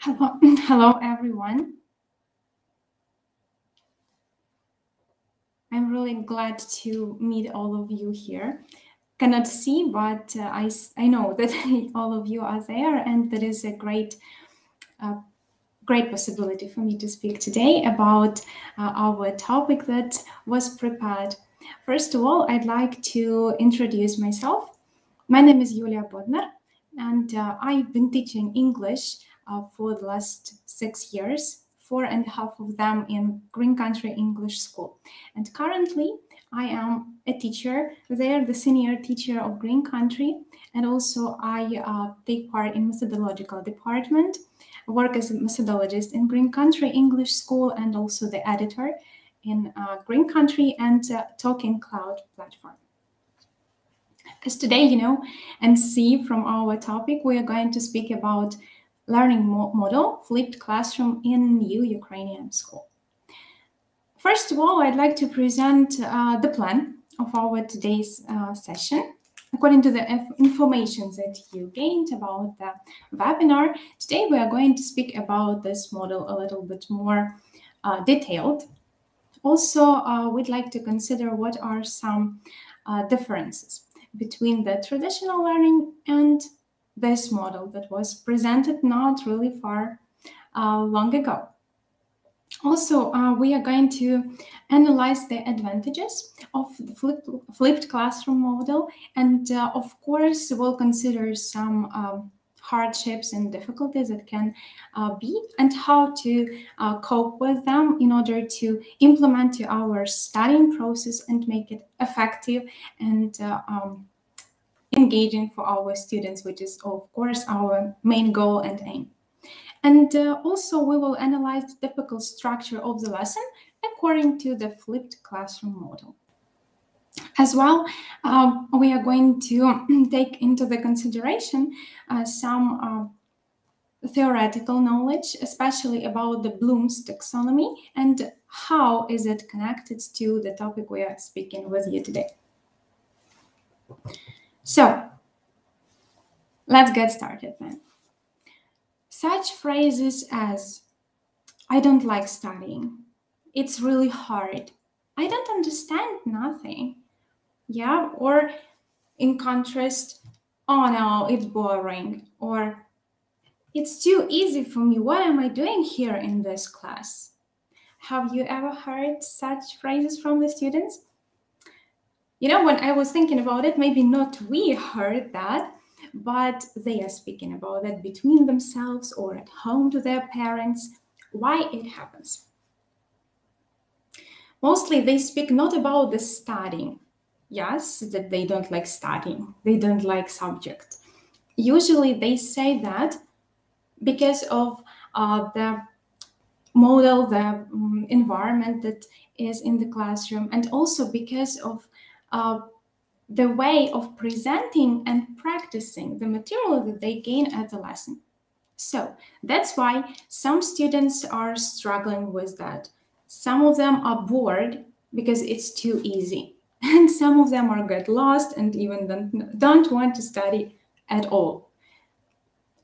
Hello everyone. I'm really glad to meet all of you here. Cannot see, but I know that all of you are there, and that is a great possibility for me to speak today about our topic that was prepared. First of all, I'd like to introduce myself. My name is Julia Bodnar, and I've been teaching English for the last 6 years, 4.5 of them in Green Country English School. And currently, I am a teacher there, the senior teacher of Green Country, and also I take part in methodological department, work as a methodologist in Green Country English School, and also the editor in Green Country and Talking Cloud platform. As today, you know, and see from our topic, we are going to speak about learning model, flipped classroom in new Ukrainian school. First of all, I'd like to present the plan of our today's session. According to the information that you gained about the webinar, today we are going to speak about this model a little bit more detailed. Also, we'd like to consider what are some differences between the traditional learning and this model that was presented not really far long ago. Also, we are going to analyze the advantages of the flipped classroom model, and of course, we'll consider some hardships and difficulties that can be, and how to cope with them in order to implement to our studying process and make it effective and engaging for our students, which is, of course, our main goal and aim. And also, we will analyze the typical structure of the lesson according to the flipped classroom model. As well, we are going to take into the consideration some theoretical knowledge, especially about the Bloom's taxonomy and how is it connected to the topic we are speaking with you today. So, let's get started then. Such phrases as, I don't like studying, it's really hard, I don't understand nothing, yeah, or in contrast, oh no, it's boring, or it's too easy for me, what am I doing here in this class? Have you ever heard such phrases from the students? You know, when I was thinking about it, maybe not we heard that, but they are speaking about that between themselves or at home to their parents. Why it happens? Mostly they speak not about the studying. Yes, that they don't like studying. They don't like subject. Usually they say that because of the model, the environment that is in the classroom, and also because of the way of presenting and practicing the material that they gain at the lesson. So that's why some students are struggling with that. Some of them are bored because it's too easy. And some of them are get lost and even don't want to study at all.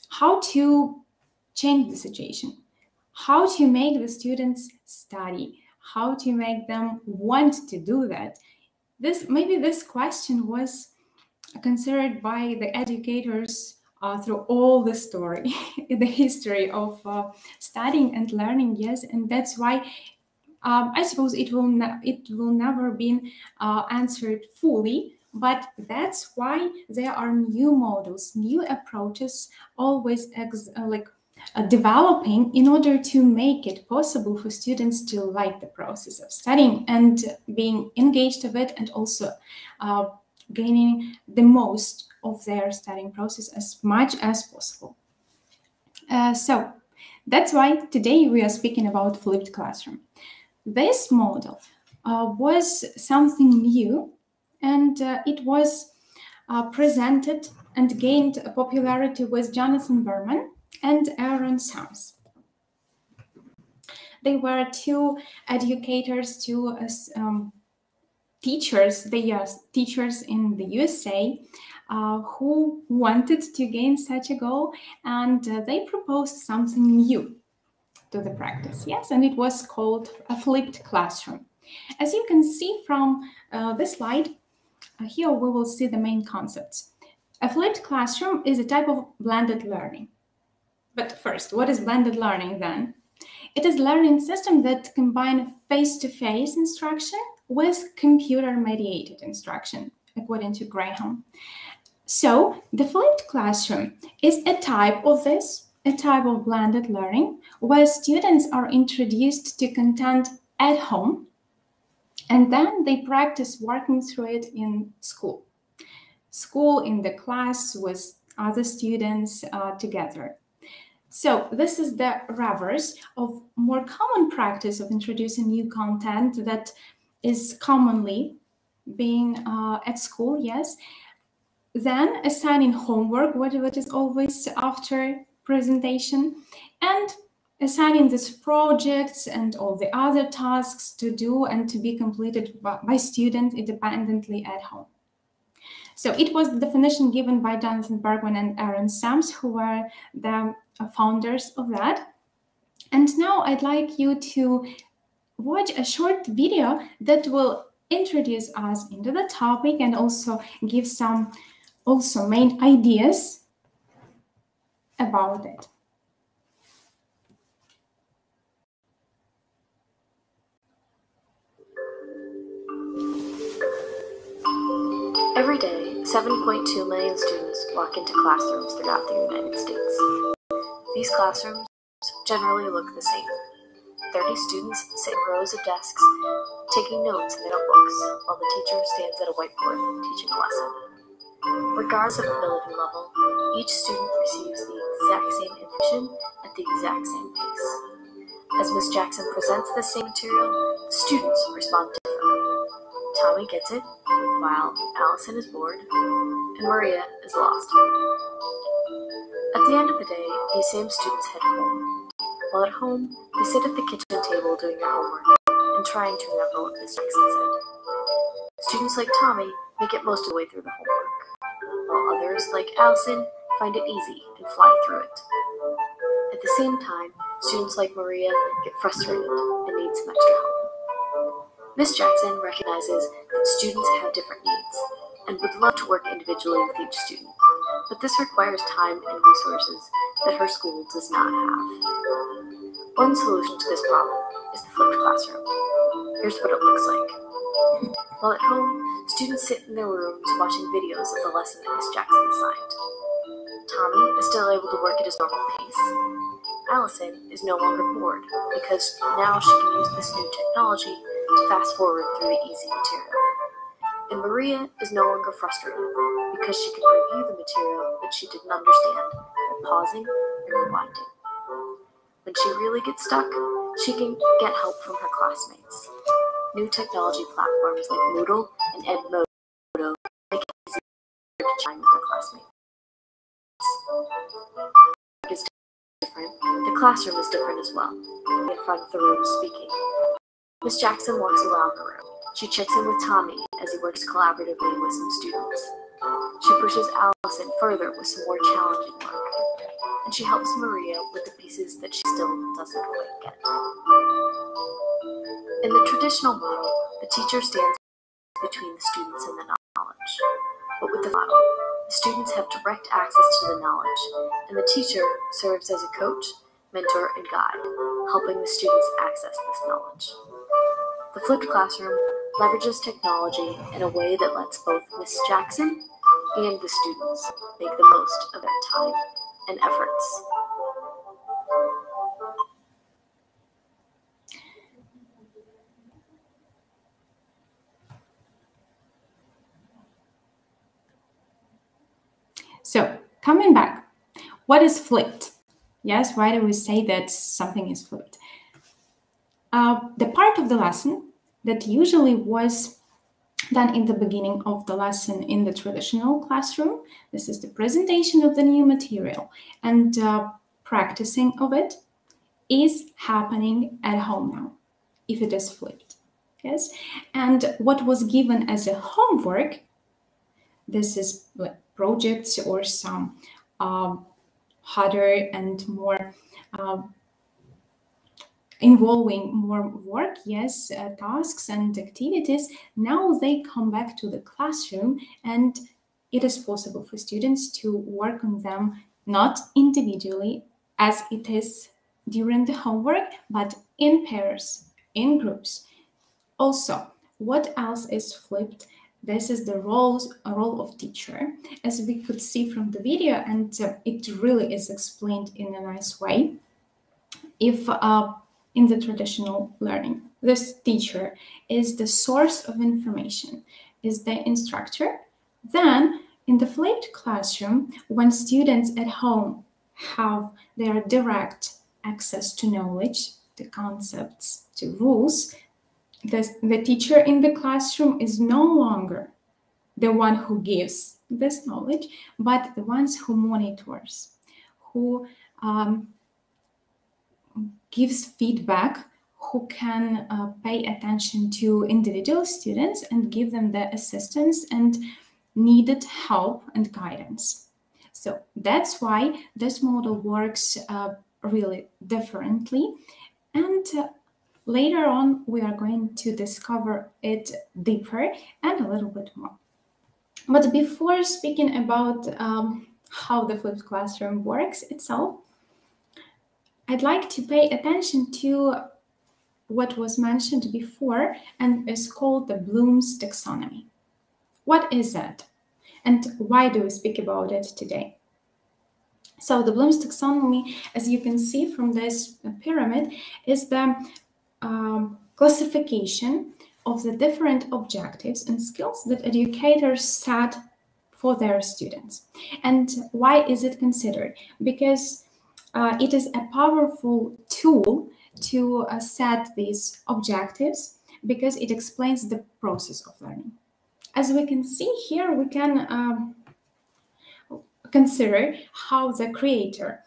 How to change the situation? How to make the students study? How to make them want to do that? Maybe this question was considered by the educators through all the story, the history of studying and learning, yes, and that's why I suppose it will never be answered fully, but that's why there are new models, new approaches, always developing in order to make it possible for students to like the process of studying and being engaged with it, and also gaining the most of their studying process as much as possible. So that's why today we are speaking about flipped classroom. This model was something new, and it was presented and gained popularity with Jonathan Bергmana and Aaron Semsa. They were two educators, two teachers. They are teachers in the USA, who wanted to gain such a goal, and they proposed something new to the practice. Yes, and it was called a flipped classroom. As you can see from this slide, here we will see the main concepts. A flipped classroom is a type of blended learning. But first, what is blended learning then? It is a learning system that combines face-to-face instruction with computer-mediated instruction, according to Graham. So the flipped classroom is a type of blended learning where students are introduced to content at home and then they practice working through it in school. School in the class with other students together. So this is the reverse of more common practice of introducing new content that is commonly being at school, yes. Then assigning homework, what is always after presentation, and assigning these projects and all the other tasks to do and to be completed by students independently at home. So it was the definition given by Jonatana Bергmana and Aaron Semsa, who were the founders of that. And now I'd like you to watch a short video that will introduce us into the topic and also give some main ideas about it. Every day, 7.2 million students walk into classrooms throughout the United States. These classrooms generally look the same. 30 students sit in rows of desks, taking notes in their notebooks, while the teacher stands at a whiteboard teaching a lesson. Regardless of ability level, each student receives the exact same information at the exact same pace. As Ms. Jackson presents the same material, the students respond differently. Tommy gets it, while Allison is bored, and Maria is lost. At the end of the day, these same students head home. While at home, they sit at the kitchen table doing their homework and trying to remember what Ms. Jackson said. Students like Tommy make it most of the way through the homework, while others, like Allison, find it easy and fly through it. At the same time, students like Maria get frustrated and need some extra help. Ms. Jackson recognizes that students have different needs and would love to work individually with each student, but this requires time and resources that her school does not have. One solution to this problem is the flipped classroom. Here's what it looks like. While at home, students sit in their rooms watching videos of the lesson that Ms. Jackson assigned. Tommy is still able to work at his normal pace. Allison is no longer bored because now she can use this new technology to fast forward through the easy material. And Maria is no longer frustrated because she can review the material that she didn't understand by pausing and rewinding. When she really gets stuck, she can get help from her classmates. New technology platforms like Moodle and Edmodo make it easier to chime with their classmates. Is different. The classroom is different as well. In front of the room speaking. Ms. Jackson walks around the room. She checks in with Tommy as he works collaboratively with some students. She pushes Allison further with some more challenging work. And she helps Maria with the pieces that she still doesn't quite get. In the traditional model, the teacher stands between the students and the knowledge. But with the model, the students have direct access to the knowledge, and the teacher serves as a coach, mentor, and guide, helping the students access this knowledge. The flipped classroom leverages technology in a way that lets both Ms. Jackson and the students make the most of their time and efforts. So, coming back, what is flipped? Yes, why do we say that something is flipped? The part of the lesson that usually was done in the beginning of the lesson in the traditional classroom, this is the presentation of the new material and practicing of it, is happening at home now, if it is flipped. Yes, and what was given as a homework, this is projects or some harder and more involving more work, yes, tasks and activities, now they come back to the classroom, and it is possible for students to work on them not individually as it is during the homework, but in pairs, in groups. Also, what else is flipped? This is the role of teacher, as we could see from the video, and it really is explained in a nice way. If in the traditional learning, this teacher is the source of information, is the instructor, then in the flipped classroom, when students at home have their direct access to knowledge, to concepts, to rules, the teacher in the classroom is no longer the one who gives this knowledge, but the ones who monitors, who gives feedback, who can pay attention to individual students and give them the assistance and needed help and guidance. So that's why this model works really differently. And later on, we are going to discover it deeper and a little bit more. But before speaking about how the flipped classroom works itself, I'd like to pay attention to what was mentioned before and is called the Bloom's taxonomy. What is that? And why do we speak about it today? So the Bloom's taxonomy, as you can see from this pyramid, is the classification of the different objectives and skills that educators set for their students. And why is it considered? Because it is a powerful tool to set these objectives, because it explains the process of learning. As we can see here, we can consider how the creator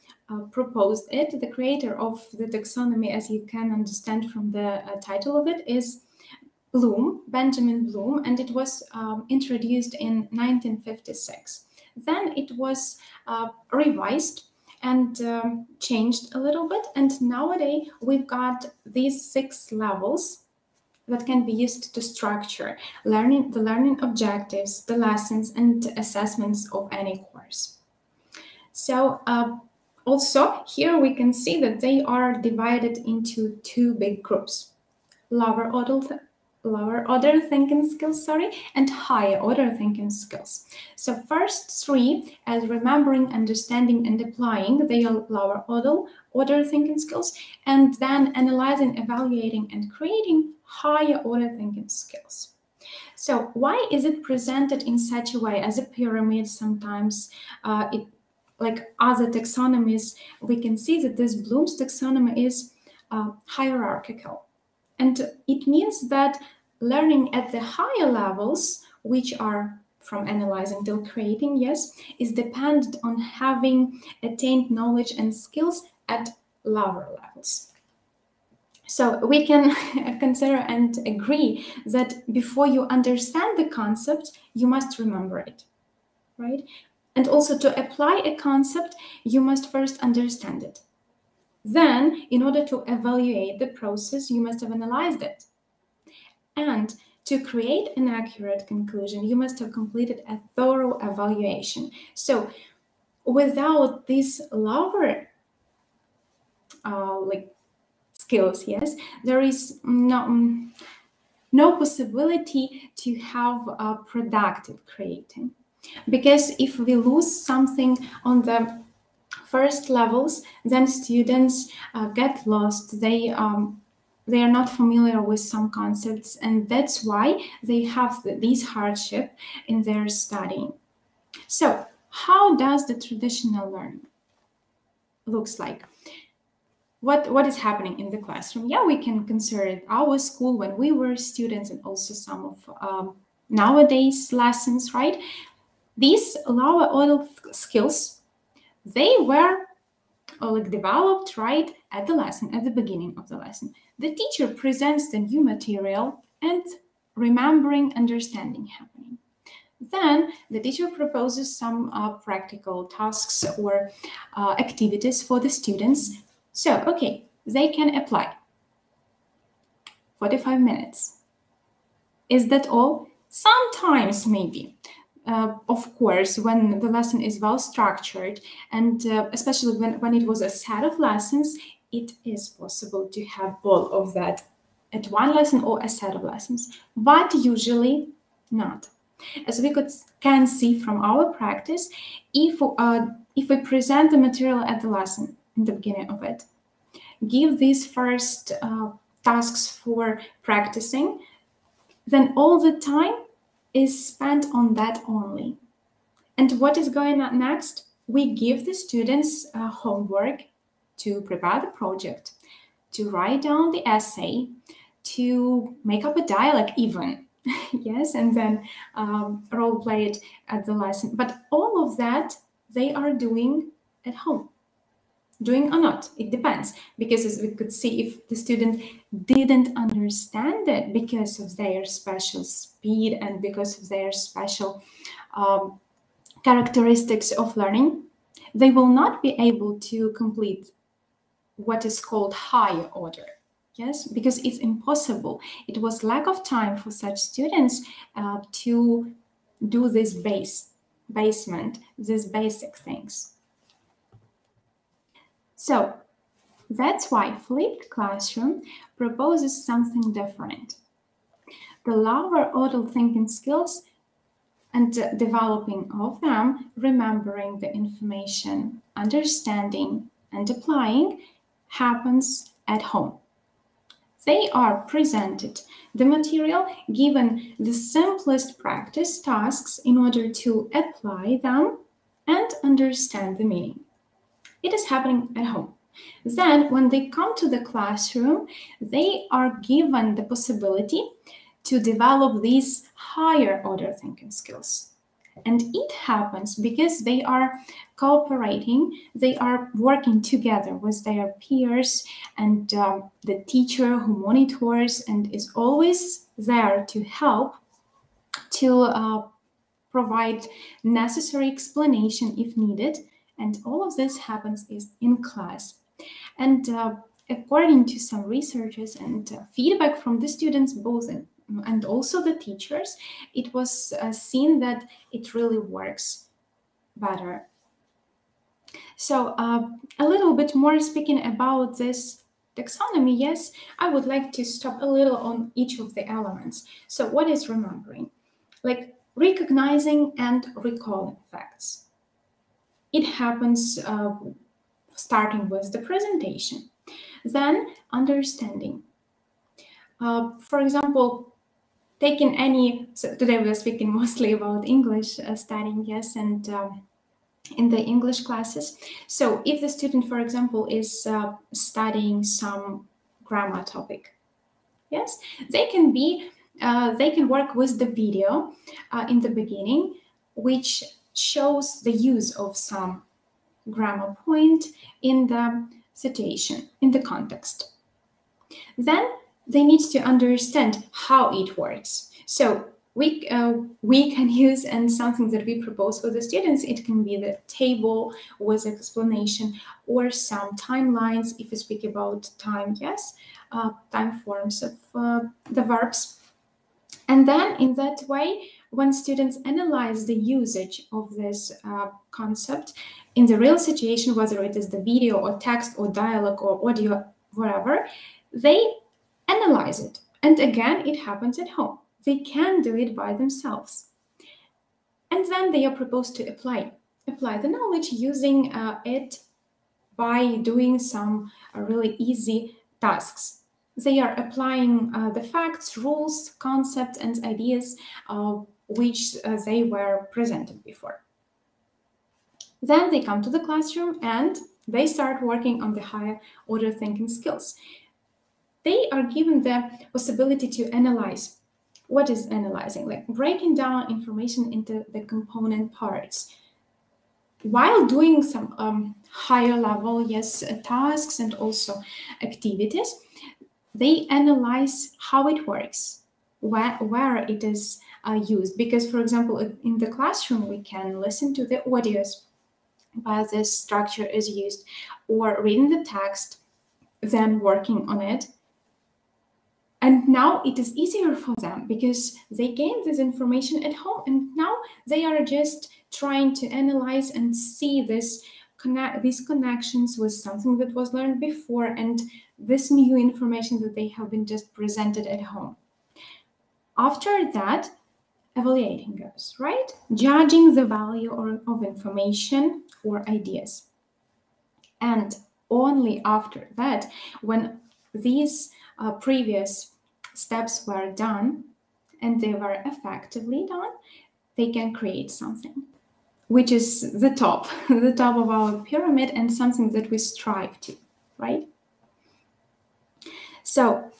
proposed it. The creator of the taxonomy, as you can understand from the title of it, is Bloom, Benjamin Bloom, and it was introduced in 1956. Then it was revised and changed a little bit, and nowadays we've got these 6 levels that can be used to structure the learning objectives, the lessons and assessments of any course. So also here we can see that they are divided into 2 big groups: lower order thinking skills, and higher order thinking skills. So first 3, as remembering, understanding, and applying, they are lower order thinking skills, and then analyzing, evaluating, and creating higher order thinking skills. So why is it presented in such a way as a pyramid? Sometimes like other taxonomies, we can see that this Bloom's taxonomy is hierarchical. And it means that learning at the higher levels, which are from analyzing till creating, yes, is dependent on having attained knowledge and skills at lower levels. So we can consider and agree that before you understand the concept, you must remember it, right? And also to apply a concept, you must first understand it. Then, in order to evaluate the process, you must have analyzed it. And to create an accurate conclusion, you must have completed a thorough evaluation. So without these lower skills, yes, there is no possibility to have productive creating. Because if we lose something on the first levels, then students get lost. They are not familiar with some concepts, and that's why they have these hardship in their studying. So how does the traditional learning looks like? What is happening in the classroom? Yeah, we can consider our school when we were students, and also some of nowadays lessons, right? These lower order skills, they were developed right at the lesson, at the beginning of the lesson. The teacher presents the new material and remembering, understanding happening. Then the teacher proposes some practical tasks or activities for the students. So, okay, they can apply. 45 minutes. Is that all? Sometimes maybe. Of course, when the lesson is well structured, and especially when it was a set of lessons, it is possible to have all of that at one lesson or a set of lessons, but usually not. As we can see from our practice, if we present the material at the lesson in the beginning of it, give these first tasks for practicing, then all the time is spent on that only. And what is going on next? We give the students homework to prepare the project, to write down the essay, to make up a dialogue even. Yes, and then role play it at the lesson. But all of that they are doing at home. Doing or not, it depends. Because as we could see, if the student didn't understand it because of their special speed and because of their special characteristics of learning, they will not be able to complete what is called higher order. Yes, because it's impossible. It was lack of time for such students to do this basement, these basic things. So that's why flipped classroom proposes something different. The lower order thinking skills and developing of them, remembering the information, understanding and applying happens at home. They are presented the material, given the simplest practice tasks in order to apply them and understand the meaning. It is happening at home. Then, when they come to the classroom, they are given the possibility to develop these higher order thinking skills. And it happens because they are cooperating, they are working together with their peers and the teacher who monitors and is always there to help to provide necessary explanation if needed. And all of this happens in class. And according to some researchers and feedback from the students both and also the teachers, it was seen that it really works better. So a little bit more speaking about this taxonomy, yes, I would like to stop a little on each of the elements. So what is remembering? Like recognizing and recalling facts. It happens starting with the presentation. Then understanding. For example, taking any, so today we are speaking mostly about English studying, yes, and in the English classes. So if the student, for example, is studying some grammar topic, yes, they can work with the video in the beginning, which shows the use of some grammar point in the situation, in the context. Then they need to understand how it works. So we can use, and something that we propose for the students, it can be the table with explanation or some timelines if we speak about time, yes, time forms of the verbs. And then in that way, when students analyze the usage of this concept in the real situation, whether it is the video or text or dialogue or audio, whatever, they analyze it. And again, it happens at home. They can do it by themselves. And then they are proposed to apply the knowledge using it by doing some really easy tasks. They are applying the facts, rules, concepts, and ideas which they were presented before. Then they come to the classroom and they start working on the higher order thinking skills. They are given the possibility to analyze. What is analyzing? Like breaking down information into the component parts. While doing some higher level, yes, tasks and also activities, they analyze how it works. where it is used. Because, for example, in the classroom, we can listen to the audios while this structure is used, or reading the text, then working on it. And now it is easier for them because they gain this information at home, and now they are just trying to analyze and see these connections with something that was learned before and this new information that they have been just presented at home. After that, evaluating goes, right? Judging the value of information or ideas. And only after that, when these previous steps were done and they were effectively done, they can create something, which is the top of our pyramid and something that we strive to, right? So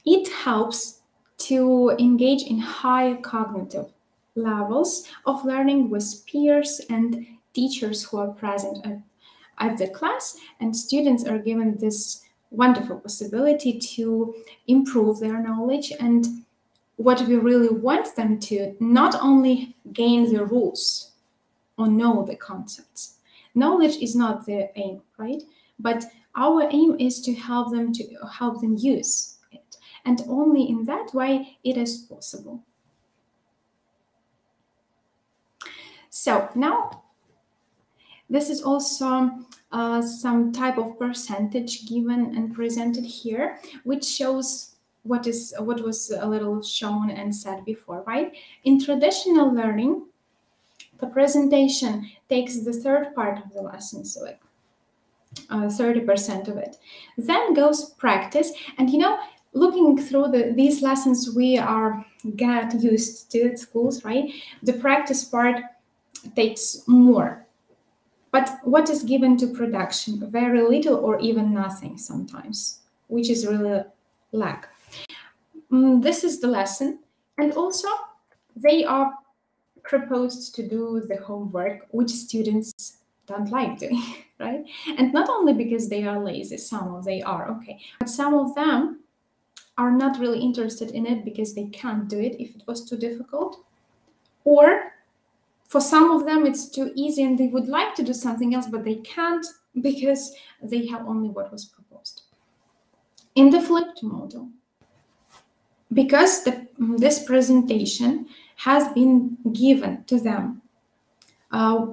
it helps to engage in higher cognitive levels of learning with peers and teachers who are present at the class, and students are given this wonderful possibility to improve their knowledge. And what we really want them to not only gain the rules or know the concepts. Knowledge is not the aim, right? But our aim is to help them use it. And only in that way it is possible. So now this is also some type of percentage given and presented here, which shows what was a little shown and said before, right? In traditional learning, the presentation takes the third part of the lesson, so like 30% of it. Then goes practice, and looking through these lessons we get used to at schools, right? The practice part takes more. But what is given to production? Very little or even nothing sometimes, which is really lack. This is the lesson. And also, they are proposed to do the homework, which students don't like doing, right? And not only because they are lazy, some of they are, okay, but some of them are not really interested in it because they can't do it if it was too difficult, or for some of them it's too easy and they would like to do something else, but they can't because they have only what was proposed. In the flipped model, because this presentation has been given to them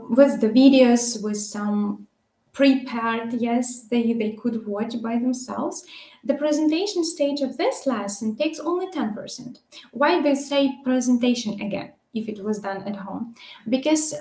with the videos, with some prepared, yes, they could watch by themselves, the presentation stage of this lesson takes only 10%. Why they say presentation again, if it was done at home? Because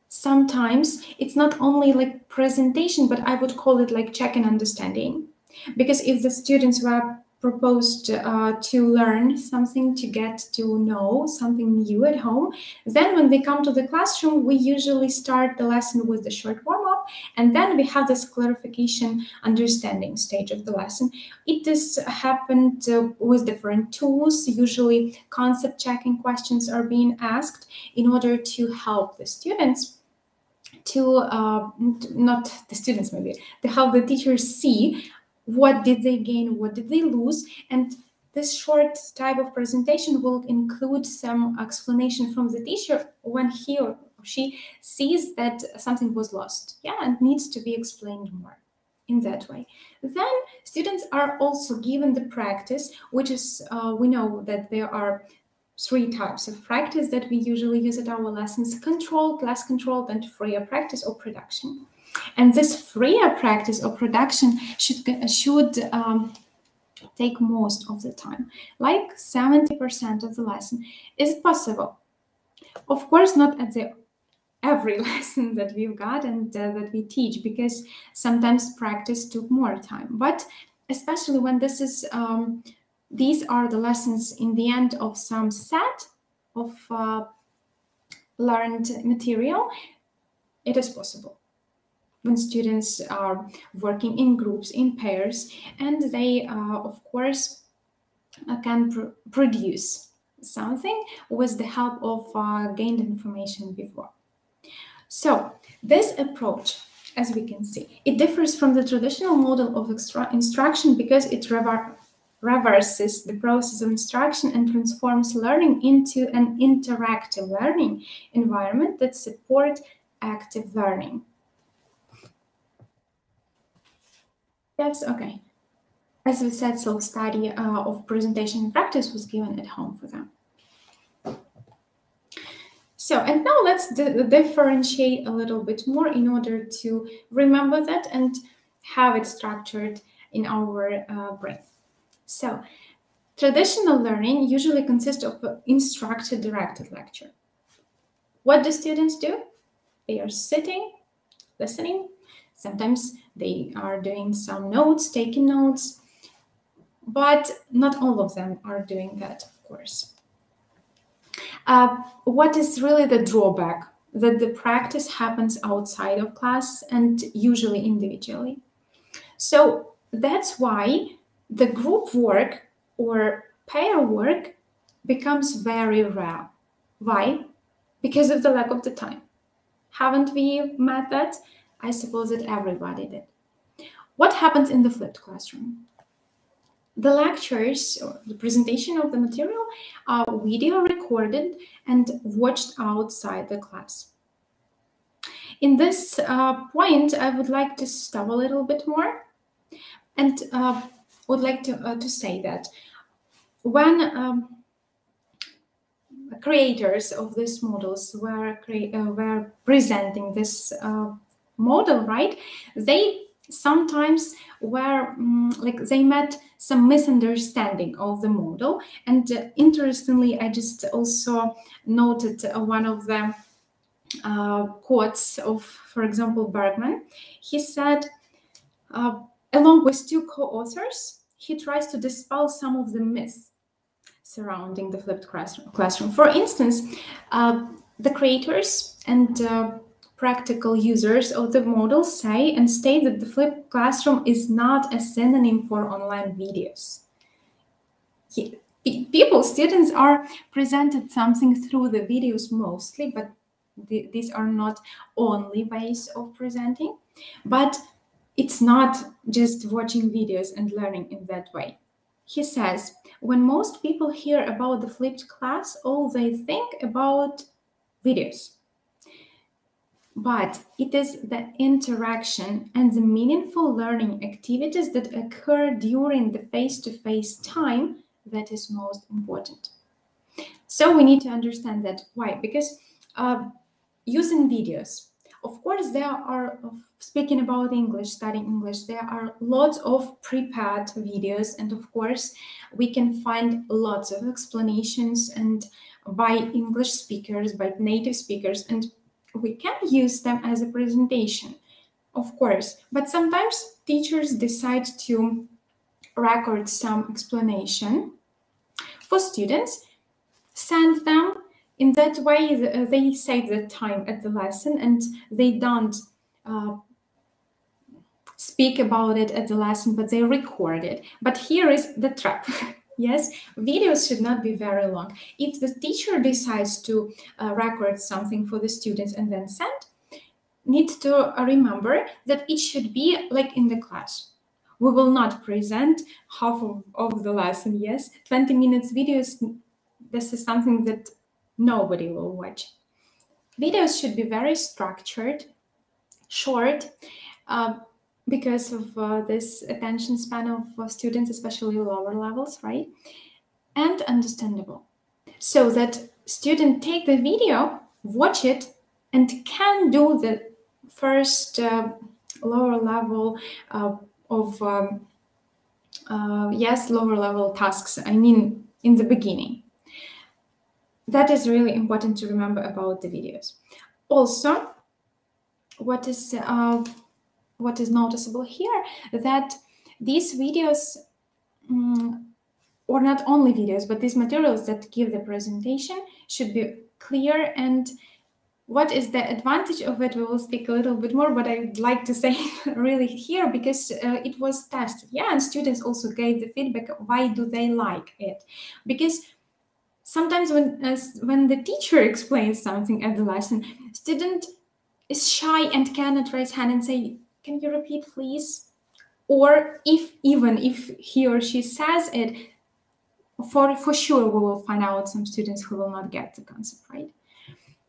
sometimes it's not only like presentation, but I would call it like check and understanding. Because if the students were proposed to learn something, to get to know something new at home, then when they come to the classroom, we usually start the lesson with the short warm-up, and then we have this clarification understanding stage of the lesson. It has happened with different tools. Usually concept checking questions are being asked in order to help the students to, not the students maybe, to help the teachers see what did they gain, what did they lose. And this short type of presentation will include some explanation from the teacher when he or she sees that something was lost, and needs to be explained more in that way. Then students are also given the practice, which is, we know that there are 3 types of practice that we usually use at our lessons: controlled, less controlled, and freer practice or production. And this freer practice or production should take most of the time, like 70% of the lesson. Is it possible? Of course, not at every lesson that we've got and that we teach, because sometimes practice took more time. But especially when this is, these are the lessons in the end of some set of learned material, it is possible. When students are working in groups, in pairs, and they, of course, can produce something with the help of gained information before. So this approach, as we can see, it differs from the traditional model of instruction because it reverses the process of instruction and transforms learning into an interactive learning environment that supports active learning. That's okay. As we said, self-study of presentation and practice was given at home for them. So, and now let's differentiate a little bit more in order to remember that and have it structured in our brain. So, traditional learning usually consists of an instructed directed lecture. What do students do? They are sitting, listening. Sometimes they are doing some notes, taking notes, but not all of them are doing that, of course. What is really the drawback? That the practice happens outside of class and usually individually. So that's why the group work or pair work becomes very rare. Why? Because of the lack of the time. Haven't we met that? I suppose that everybody did. What happens in the flipped classroom? The lectures or the presentation of the material are video recorded and watched outside the class. In this point, I would like to stop a little bit more and would like to say that when creators of these models were presenting this model, right, they sometimes were they met some misunderstanding of the model. And interestingly, I just also noted one of the quotes of, for example, Bergman. He said, along with two co-authors, he tries to dispel some of the myths surrounding the flipped classroom. For instance, the creators and practical users of the model say and state that the flipped classroom is not a synonym for online videos. Students are presented something through the videos mostly, but these are not only ways of presenting. But it's not just watching videos and learning in that way. He says, when most people hear about the flipped class, all they think about videos. But it is the interaction and the meaningful learning activities that occur during the face-to-face time that is most important. So we need to understand that. Why? Because using videos, of course, there are, speaking about English, studying English, there are lots of prepared videos, and of course, we can find lots of explanations and by English speakers, by native speakers, and we can use them as a presentation, of course, but sometimes teachers decide to record some explanation for students, send them. In that way, they save the time at the lesson and they don't speak about it at the lesson, but they record it. But here is the trap. Yes, videos should not be very long. If the teacher decides to record something for the students and then send, need to remember that it should be like in the class. We will not present half of the lesson, yes. 20 minutes videos, this is something that nobody will watch. Videos should be very structured, short, because of this attention span of students, especially lower levels, right? And understandable. So that students take the video, watch it, and can do the first lower level lower level tasks, I mean, in the beginning. That is really important to remember about the videos. Also, what is noticeable here, that these videos, or not only videos, but these materials that give the presentation should be clear. And what is the advantage of it? We will speak a little bit more, but I'd like to say really here, because it was tested. Yeah, and students also gave the feedback, why do they like it? Because sometimes when the teacher explains something at the lesson, student is shy and cannot raise hand and say, can you repeat, please? or even if he or she says it, for sure we will find out some students who will not get the concept, right?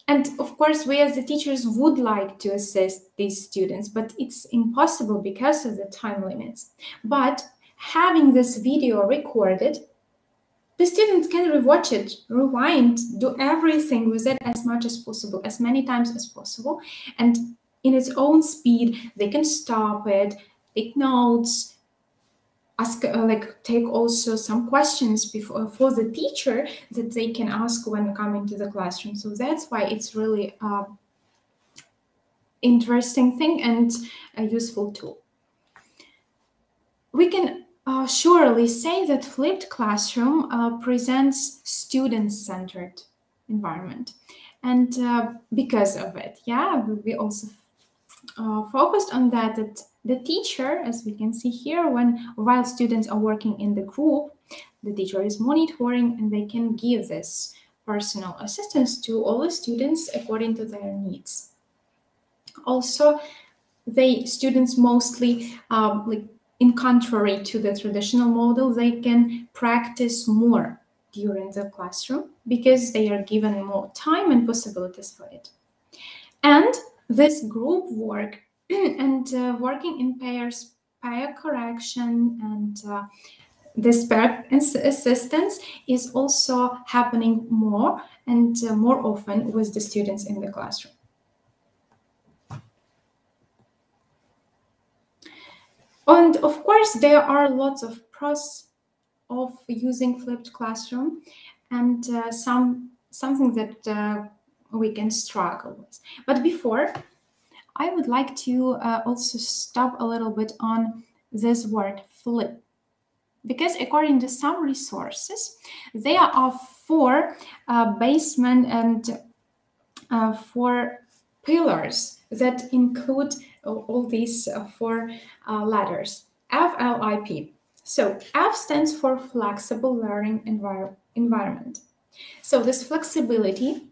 And of course, we as the teachers would like to assist these students, but it's impossible because of the time limits. But having this video recorded, the students can rewatch it, rewind, do everything with it as much as possible, as many times as possible. And in its own speed, they can stop it, take notes, ask, take also some questions for the teacher that they can ask when coming to the classroom. So that's why it's really interesting thing and a useful tool. We can surely say that flipped classroom presents student-centered environment. And because of it, we also focused on that the teacher, as we can see here, while students are working in the group, the teacher is monitoring and they can give this personal assistance to all the students according to their needs. Also, students mostly, in contrary to the traditional model, they can practice more during the classroom because they are given more time and possibilities for it. And this group work and working in pairs, pair correction, and this pair assistance is also happening more and more often with the students in the classroom. And of course, there are lots of pros of using flipped classroom and something that we can struggle with. But before, I would like to also stop a little bit on this word flip, because according to some resources, there are 4 basement and 4 pillars that include all these 4 letters, FLIP. So F stands for flexible learning environment. So this flexibility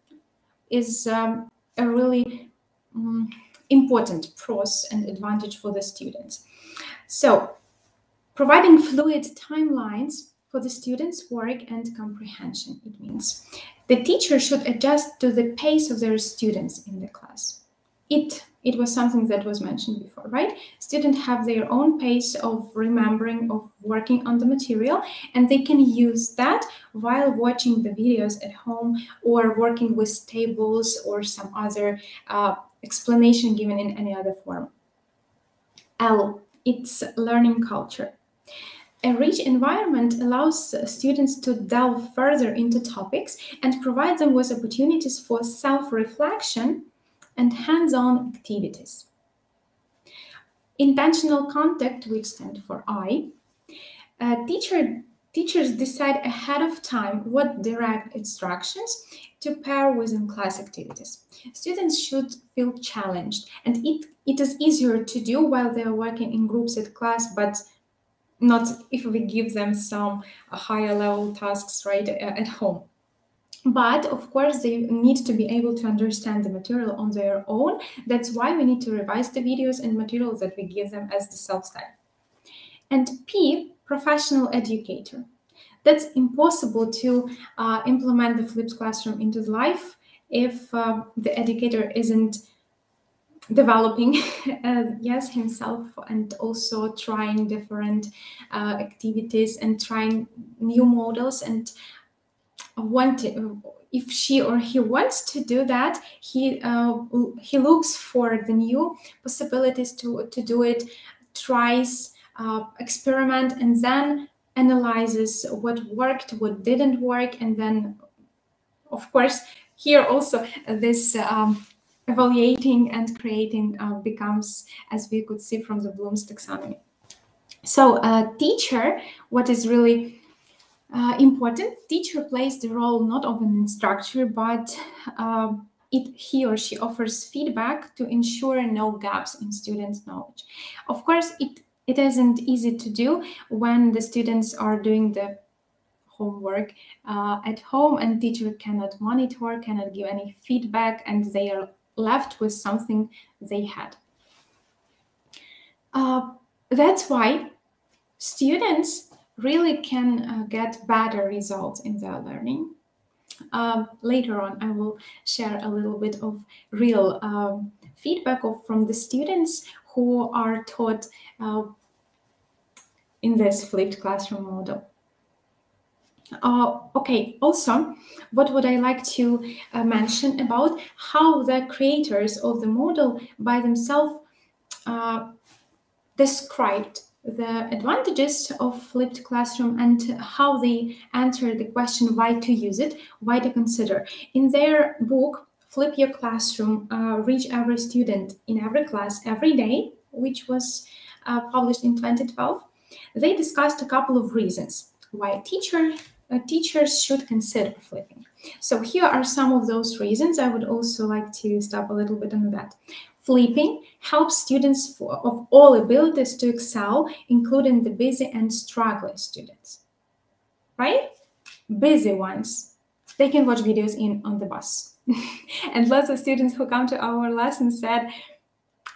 is a really important pros and advantage for the students. So providing fluid timelines for the students' work and comprehension, it means the teacher should adjust to the pace of their students in the class. It was something that was mentioned before, right? Students have their own pace of remembering, of working on the material, and they can use that while watching the videos at home or working with tables or some other explanation given in any other form. L, it's learning culture. A rich environment allows students to delve further into topics and provide them with opportunities for self-reflection and hands-on activities. Intentional contact, which stands for I, teachers decide ahead of time what direct instructions to pair with in-class activities. Students should feel challenged, and it is easier to do while they are working in groups at class, but not if we give them some higher level tasks right at home. But of course, they need to be able to understand the material on their own. That's why we need to revise the videos and materials that we give them as the self-study. And P, professional educator. That's impossible to implement the flipped classroom into life if the educator isn't developing himself and also trying different activities and trying new models, and if she or he wants to do that, he looks for the new possibilities to do it, tries, experiment, and then analyzes what worked, what didn't work, and then, of course, here also this evaluating and creating becomes, as we could see from the Bloom's taxonomy. So teacher, what is really important, teacher plays the role not of an instructor, but he or she offers feedback to ensure no gaps in students' knowledge. Of course, it isn't easy to do when the students are doing the homework at home and teacher cannot monitor, cannot give any feedback, and they are left with something they had. That's why students really can get better results in their learning. Later on, I will share a little bit of real feedback from the students who are taught in this flipped classroom model. Okay, also, what would I like to mention about how the creators of the model by themselves described the advantages of flipped classroom and how they answer the question why to use it, why to consider. In their book, Flip Your Classroom, Reach Every Student in Every Class Every Day, which was published in 2012, they discussed a couple of reasons why teachers should consider flipping. So here are some of those reasons. I would also like to stop a little bit on that. Flipping helps students of all abilities to excel, including the busy and struggling students, right? Busy ones, they can watch videos on the bus. And lots of students who come to our lesson said,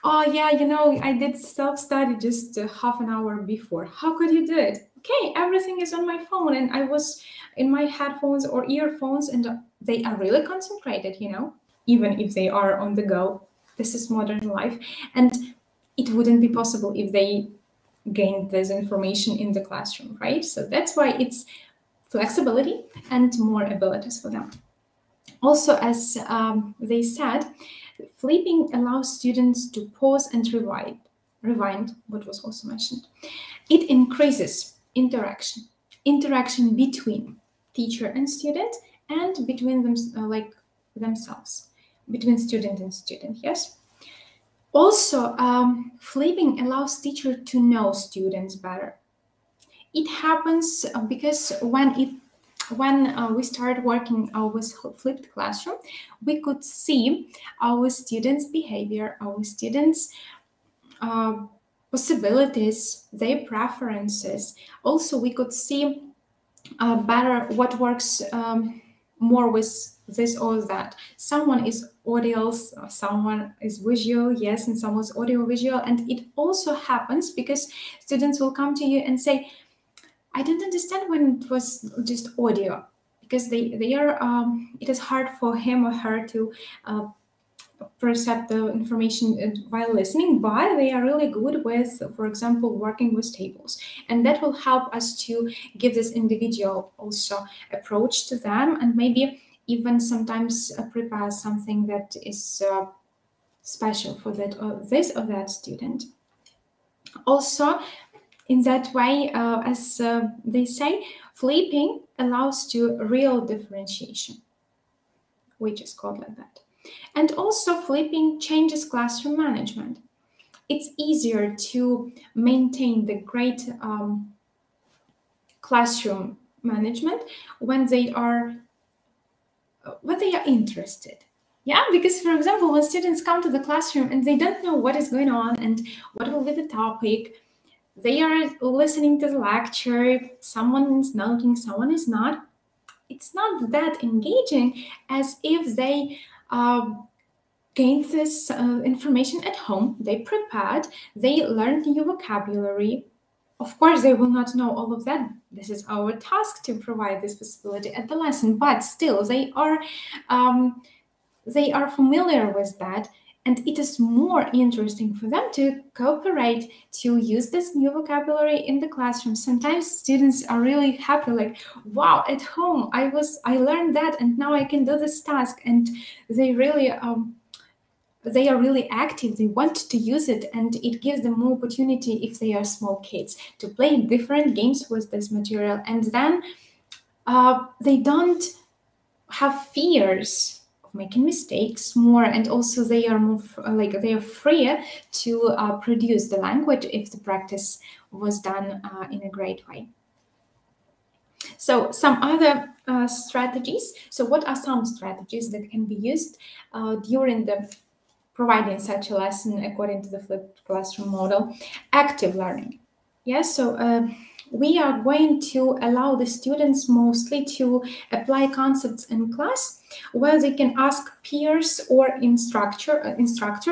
oh yeah, you know, I did self-study just half an hour before. How could you do it? Okay, everything is on my phone and I was in my headphones or earphones and they are really concentrated, you know, even if they are on the go. This is modern life, and it wouldn't be possible if they gained this information in the classroom, right? So that's why it's flexibility and more abilities for them. Also, as they said, flipping allows students to pause and rewind, what was also mentioned. It increases interaction between teacher and student and between them, themselves. Between student and student, yes. Also, flipping allows teacher to know students better. It happens because when we started working with flipped classroom, we could see our students' behavior, our students' possibilities, their preferences. Also, we could see better what works more with this or that. Someone is audio, someone is visual, yes, and someone's audio visual. And it also happens because students will come to you and say, I didn't understand when it was just audio, because they are it is hard for him or her to perceive the information while listening, but they are really good with, for example, working with tables. And that will help us to give this individual also approach to them, and maybe even sometimes prepare something that is special for that or this or that student. Also, in that way, as they say, flipping allows to real differentiation, which is called like that. And also, flipping changes classroom management. It's easier to maintain the great classroom management when they are interested. Yeah, because for example, when students come to the classroom and they don't know what is going on and what will be the topic, they are listening to the lecture, someone is noting, someone is not. It's not that engaging as if they gained this information at home, they prepared, they learned new vocabulary. Of course, they will not know all of that. This is our task to provide this possibility at the lesson, but still they are familiar with that, and it is more interesting for them to cooperate, to use this new vocabulary in the classroom. Sometimes students are really happy, like, wow, at home I learned that and now I can do this task, and they are really active, they want to use it, and it gives them more opportunity if they are small kids to play different games with this material, and then they don't have fears of making mistakes more, and also they are more they are freer to produce the language if the practice was done in a great way. So some other strategies. So what are some strategies that can be used during the providing such a lesson according to the flipped classroom model? Active learning. Yes, so we are going to allow the students mostly to apply concepts in class, where they can ask peers or instructor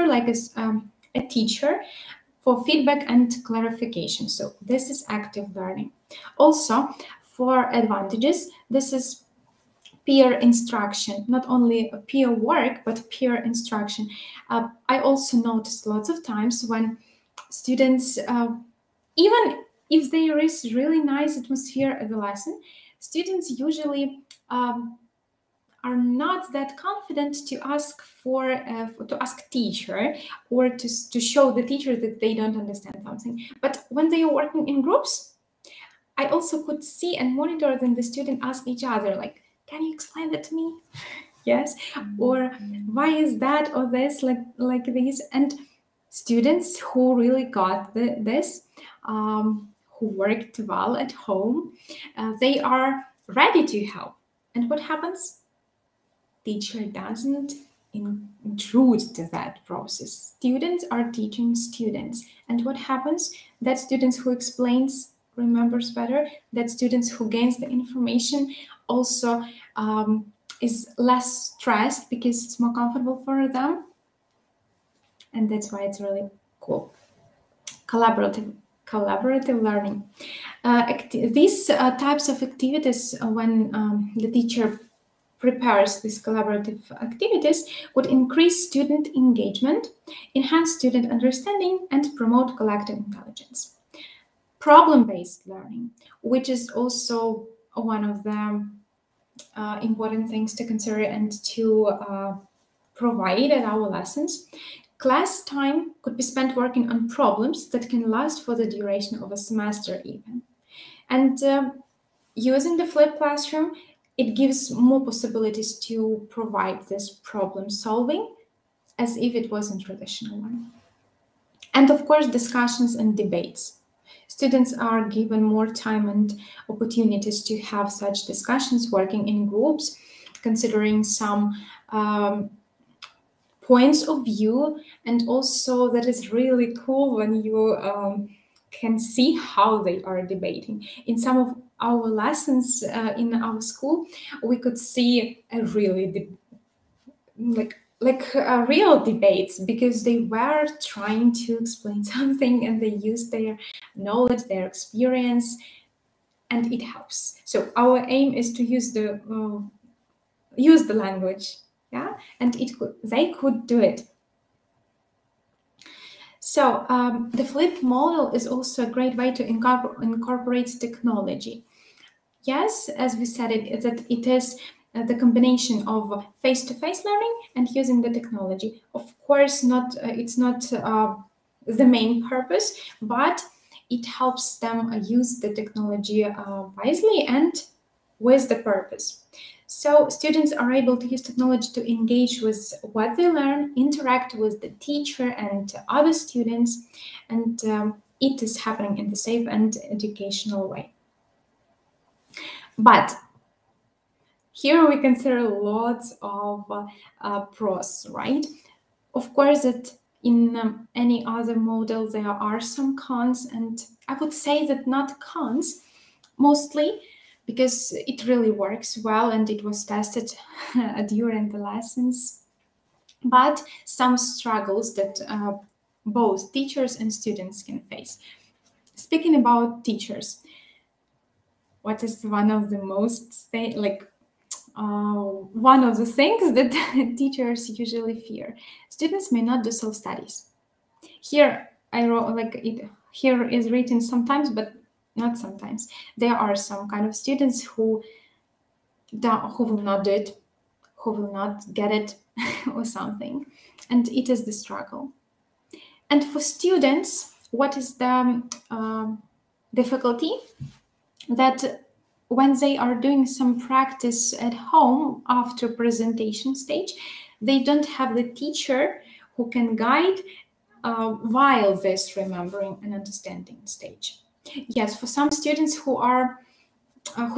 like a teacher for feedback and clarification. So this is active learning. Also, for advantages, this is peer instruction, not only peer work, but peer instruction. I also noticed lots of times when students, even if there is really nice atmosphere at the lesson, students usually are not that confident to ask teacher or to show the teacher that they don't understand something. But when they are working in groups, I also could see and monitor then the student ask each other, like, can you explain that to me? Yes, or why is that or this like this? And students who really got this, who worked well at home, they are ready to help. And what happens? Teacher doesn't intrude to that process. Students are teaching students. And what happens? That students who explains remembers better, that students who gains the information also is less stressed because it's more comfortable for them. And that's why it's really cool. Collaborative learning. These types of activities, when the teacher prepares these collaborative activities, would increase student engagement, enhance student understanding, and promote collective intelligence. Problem-based learning, which is also one of the important things to consider and to provide at our lessons. Class time could be spent working on problems that can last for the duration of a semester even. And using the flipped classroom, it gives more possibilities to provide this problem solving as if it was a traditional one. And of course, discussions and debates. Students are given more time and opportunities to have such discussions, working in groups, considering some points of view. And also that is really cool when you can see how they are debating. In some of our lessons in our school, we could see a really real debates, because they were trying to explain something and they used their knowledge, their experience, and it helps. So our aim is to use the language, yeah, and they could do it. So the flipped model is also a great way to incorporate technology. Yes, as we said, it is the combination of face-to-face learning and using the technology. Of course, it's not the main purpose, but it helps them use the technology wisely and with the purpose. So students are able to use technology to engage with what they learn, interact with the teacher and other students, and it is happening in the safe and educational way. But here we consider lots of pros, right? Of course, that in any other model, there are some cons, and I would say that not cons, mostly because it really works well and it was tested during the lessons, but some struggles that both teachers and students can face. Speaking about teachers, what is one of the most one of the things that teachers usually fear? Students may not do self-studies. Here I wrote here is written sometimes, but not sometimes. There are some kind of students who will not do it, who will not get it or something, and it is the struggle. And for students, what is the difficulty? That when they are doing some practice at home after presentation stage, they don't have the teacher who can guide while this remembering and understanding stage. Yes, for some students who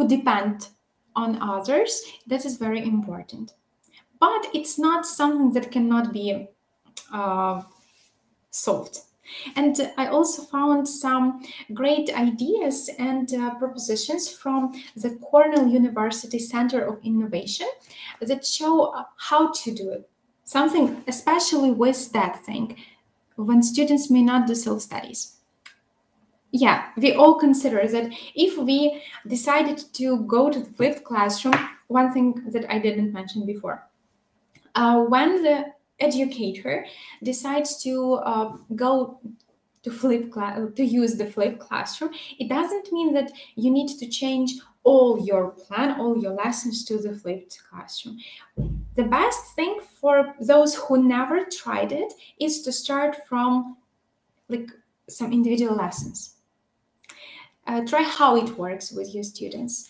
depend on others, that is very important. But it's not something that cannot be solved. And I also found some great ideas and propositions from the Cornell University Center of Innovation that show how to do it. Something especially with that thing, when students may not do self-studies? Yeah, we all consider that if we decided to go to the flipped classroom, one thing that I didn't mention before, when the educator decides to go to use the flipped classroom, it doesn't mean that you need to change all your plan, all your lessons to the flipped classroom. The best thing for those who never tried it is to start from like some individual lessons. Try how it works with your students.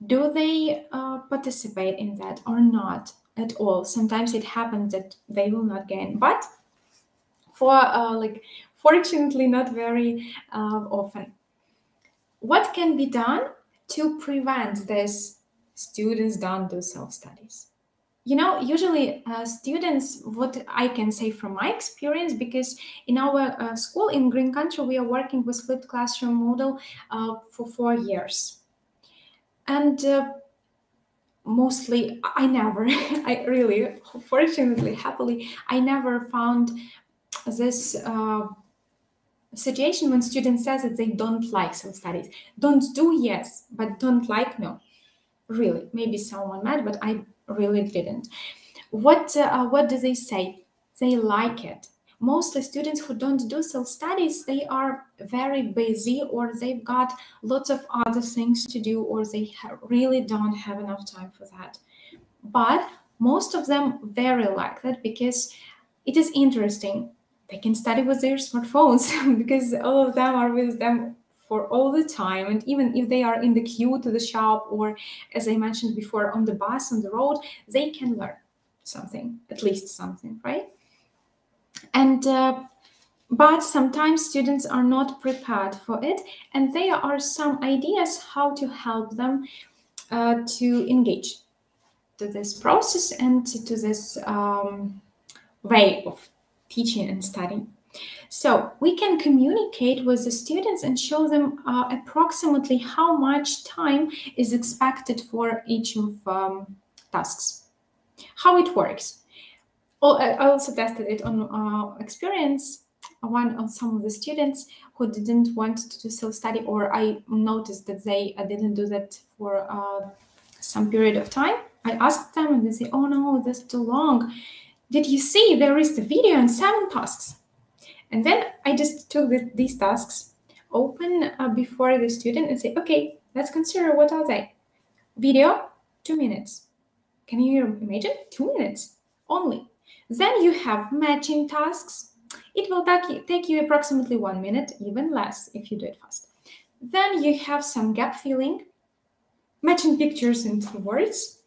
Do they participate in that or not at all? Sometimes it happens that they will not gain, but fortunately not very often. What can be done to prevent this? Students don't do self-studies. You know, usually students, what I can say from my experience, because in our school in Green Country, we are working with flipped classroom model for 4 years. And mostly, fortunately, happily, I never found this situation when students says that they don't like self-studies. Don't do, yes, but don't like, no. Really, maybe someone mad, but I really didn't. What do they say? They like it. Mostly students who don't do self-studies, they are very busy, or they've got lots of other things to do, or they really don't have enough time for that. But most of them very like that because it is interesting. They can study with their smartphones because all of them are with them for all the time. And even if they are in the queue to the shop, or as I mentioned before, on the bus, on the road, they can learn something, at least something, right? And but sometimes students are not prepared for it, and there are some ideas how to help them to engage to this process and to this way of teaching and studying. So we can communicate with the students and show them approximately how much time is expected for each of tasks, how it works. I also tested it on experience, on some of the students who didn't want to do self-study, or I noticed that they didn't do that for some period of time. I asked them and they say, oh no, that's too long. Did you see there is the video and 7 tasks? And then I just took these tasks, open before the student and say, okay, let's consider what are they. Video, 2 minutes. Can you imagine? 2 minutes only. Then you have matching tasks. It will take you approximately 1 minute, even less if you do it fast. Then you have some gap filling, matching pictures into words,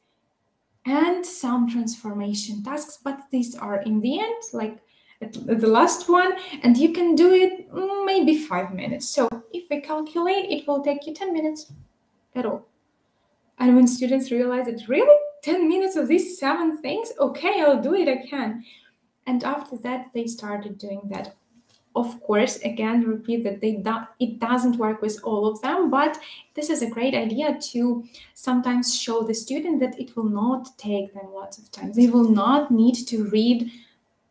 and some transformation tasks. But these are in the end, like at the last one, and you can do it maybe 5 minutes. So if we calculate, it will take you 10 minutes at all. And when students realize it, really? 10 minutes of these 7 things? Okay, I'll do it, I can. And after that, they started doing that. Of course, again, repeat that it doesn't work with all of them, but this is a great idea to sometimes show the student that it will not take them lots of time. They will not need to read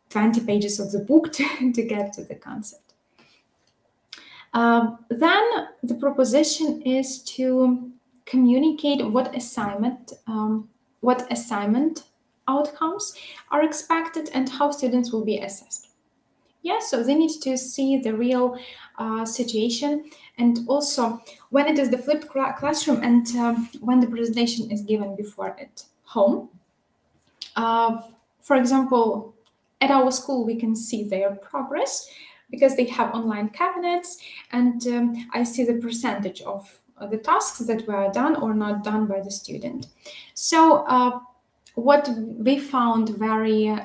20 pages of the book to get to the concept. Then the proposition is to communicate what assignment outcomes are expected and how students will be assessed. Yeah, so they need to see the real situation, and also when it is the flipped classroom and when the presentation is given before at home. For example, at our school, we can see their progress because they have online cabinets, and I see the percentage of the tasks that were done or not done by the student. So what we found very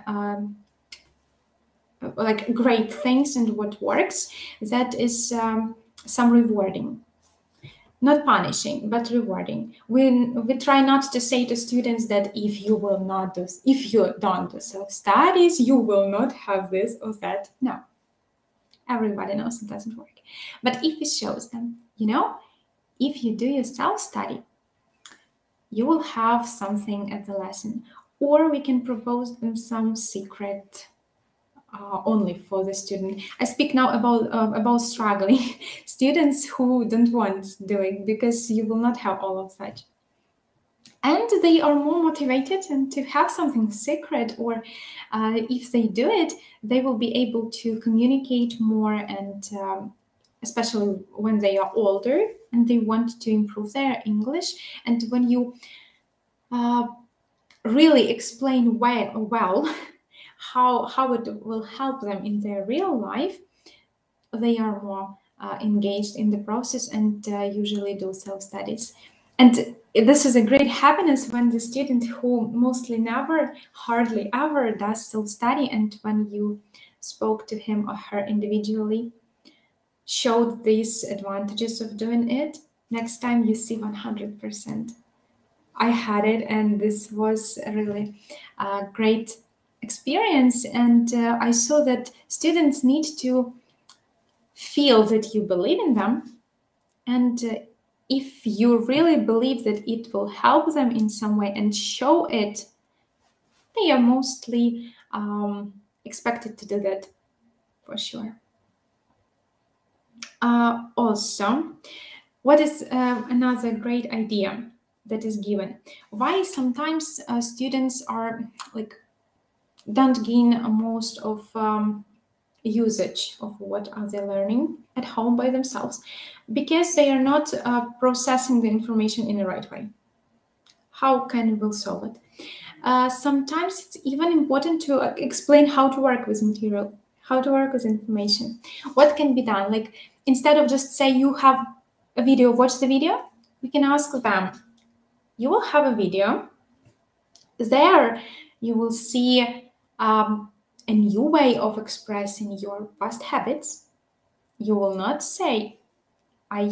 great things and what works, that is some rewarding. Not punishing, but rewarding. We try not to say to students that if you don't do self-studies, you will not have this or that. No. Everybody knows it doesn't work. But if it shows them, if you do your self-study, you will have something at the lesson. Or we can propose them some secret only for the student. I speak now about struggling students who don't want to do it, because you will not have all of such. And they are more motivated and to have something secret, or if they do it, they will be able to communicate more, and especially when they are older and they want to improve their English. And when you really explain well how it will help them in their real life, they are more engaged in the process and usually do self-studies. And this is a great happiness when the student who mostly never, hardly ever does self-study, and when you spoke to him or her individually, showed these advantages of doing it, next time you see 100%. I had it, and this was a really great experience. And I saw that students need to feel that you believe in them. And if you really believe that it will help them in some way and show it, they are mostly expected to do that for sure. Also, what is another great idea that is given? Why sometimes students are don't gain most of usage of what are they learning at home by themselves, because they are not processing the information in the right way. How can we solve it? Sometimes it's even important to explain how to work with material, how to work with information. What can be done? Like, instead of just say you have a video, watch the video, we can ask them, you will have a video. There you will see a new way of expressing your past habits. You will not say, I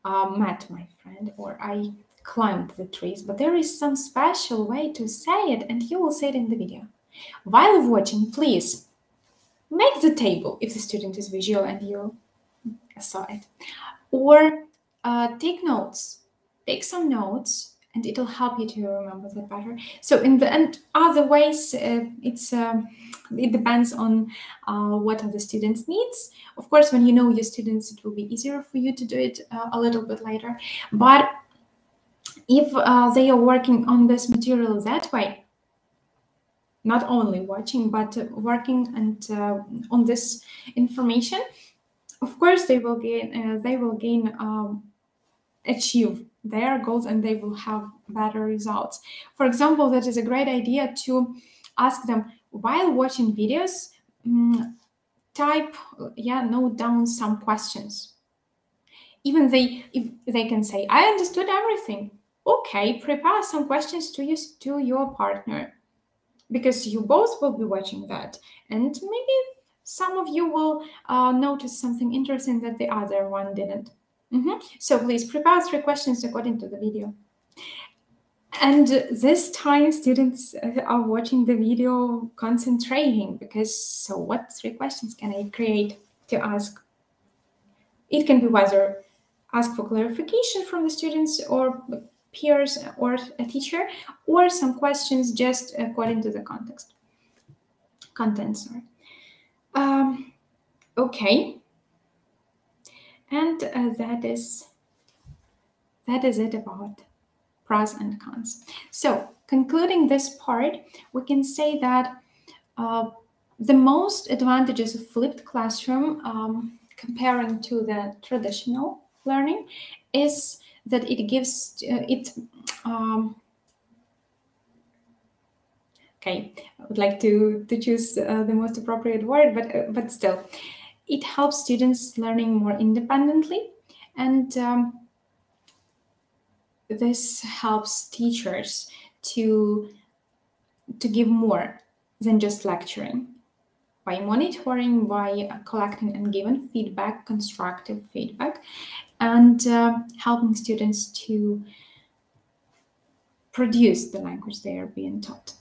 met my friend, or I climbed the trees, but there is some special way to say it, and you will say it in the video. While watching, please make the table if the student is visual and you saw it. Or take notes, take some notes, and it'll help you to remember that better. So in the end, other ways, it depends on what are the students' needs. Of course, when you know your students, it will be easier for you to do it a little bit later. But if they are working on this material that way, not only watching, but working and on this information, of course, they will achieve their goals, and they will have better results. For example, that is a great idea to ask them while watching videos, note down some questions. Even if they can say, I understood everything. Okay, prepare some questions to your partner, because you both will be watching that, and maybe some of you will notice something interesting that the other one didn't. So please prepare 3 questions according to the video. And this time students are watching the video concentrating, because so what 3 questions can I create to ask? It can be whether ask for clarification from the students or peers or a teacher, or some questions just according to the content. Okay. And that is it about pros and cons. So concluding this part, we can say that the most advantages of flipped classroom, comparing to the traditional learning, is that it gives okay, I would like to choose the most appropriate word, but still, it helps students learning more independently, and this helps teachers to give more than just lecturing, by monitoring, by collecting and giving feedback, constructive feedback, and helping students to produce the language they are being taught.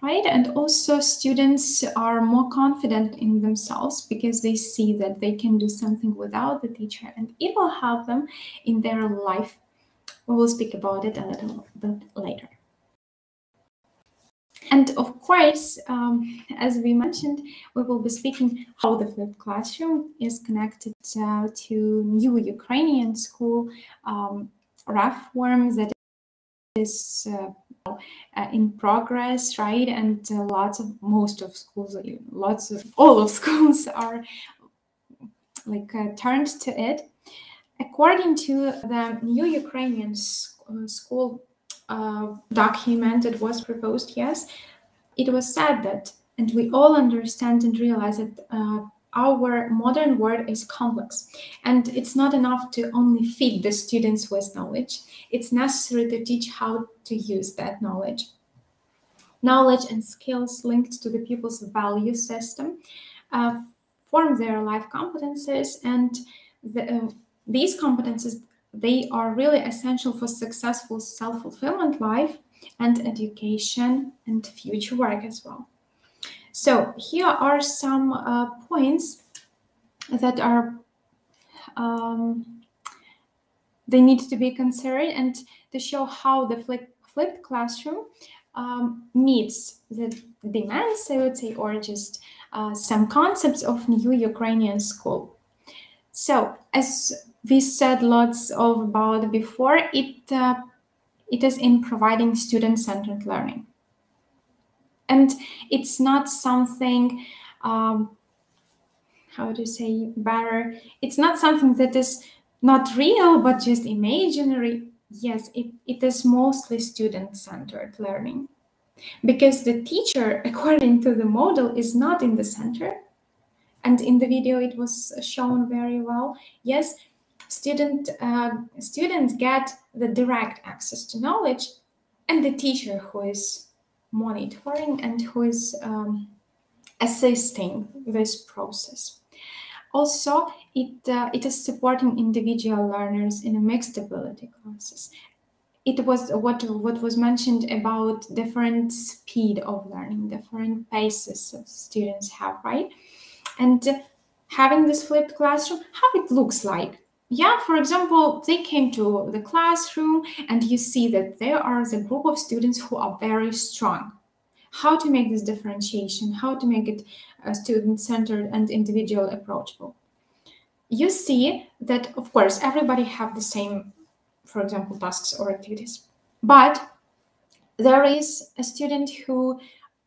Right? And also students are more confident in themselves, because they see that they can do something without the teacher, and it will help them in their life. We will speak about it a little bit later. And of course, as we mentioned, we will be speaking how the flipped classroom is connected to new Ukrainian school reform that is in progress, right? And all of schools are like turned to it. According to the new Ukrainian school document that was proposed, yes, it was said that, and we all understand and realize that our modern world is complex, and it's not enough to only feed the students with knowledge. It's necessary to teach how to use that knowledge. Knowledge and skills linked to the people's value system form their life competences, and these competences, they are really essential for successful self-fulfillment life and education and future work as well. So here are some points that are they need to be considered, and to show how the flipped classroom meets the demands, I would say, or just some concepts of new Ukrainian school. So, as we said lots about before, it is in providing student-centered learning. And it's not something, how to say better, it's not something that is not real, but just imaginary. Yes, it is mostly student-centered learning. Because the teacher, according to the model, is not in the center. And in the video, it was shown very well. Yes, students get the direct access to knowledge, and the teacher who is monitoring and who is assisting this process. Also, it is supporting individual learners in a mixed ability classes. It was what was mentioned about different speed of learning, different paces that students have, right? And having this flipped classroom, how it looks like. Yeah, for example, they came to the classroom and you see that there are the group of students who are very strong. How to make this differentiation, how to make it student-centered and individual approachable. You see that, of course, everybody have the same, for example, tasks or activities. But there is a student who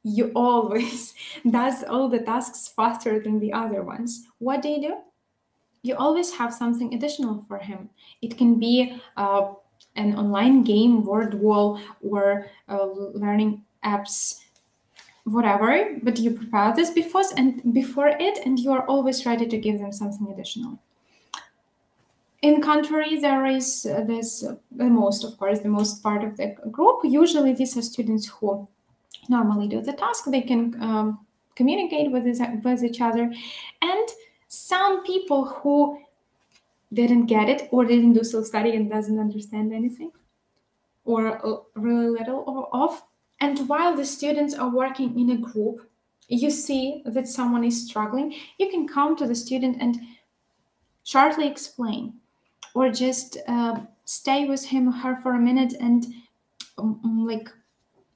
you always does all the tasks faster than the other ones. What do? You always have something additional for him. It can be an online game, word wall, or learning apps, whatever, but you prepare this before it, and you are always ready to give them something additional. In contrary, there is the most part of the group. Usually these are students who normally do the task. They can communicate with each other. And some people who didn't get it or didn't do self-study and doesn't understand anything, or really little of. And while the students are working in a group, you see that someone is struggling, you can come to the student and shortly explain, or just stay with him or her for a minute and like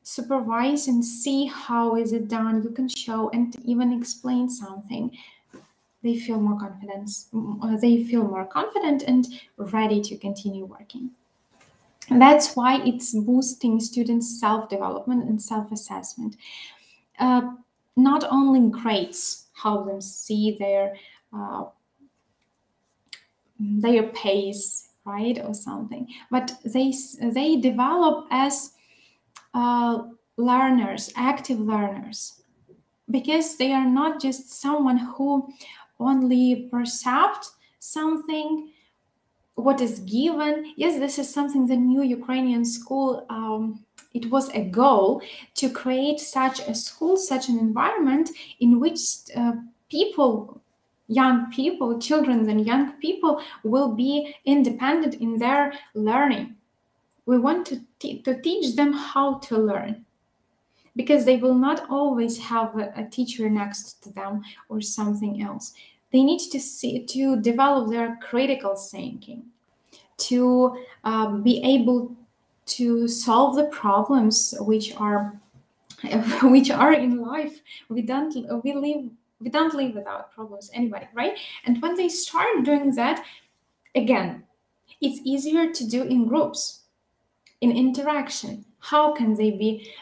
supervise and see how is it done. You can show and even explain something. They feel more confidence. They feel more confident and ready to continue working. And that's why it's boosting students' self-development and self-assessment. Not only grades help them see their pace, right, or something, but they develop as learners, active learners, because they are not just someone who only perceived something, what is given. Yes, this is something the new Ukrainian school, it was a goal to create such a school, such an environment in which young people, children and young people will be independent in their learning. We want to teach them how to learn, because they will not always have a teacher next to them or something else. They need to develop their critical thinking, to be able to solve the problems which are which are in life. We don't live without problems anyway, right? And when they start doing that, again, it's easier to do in groups, in interaction. How can they be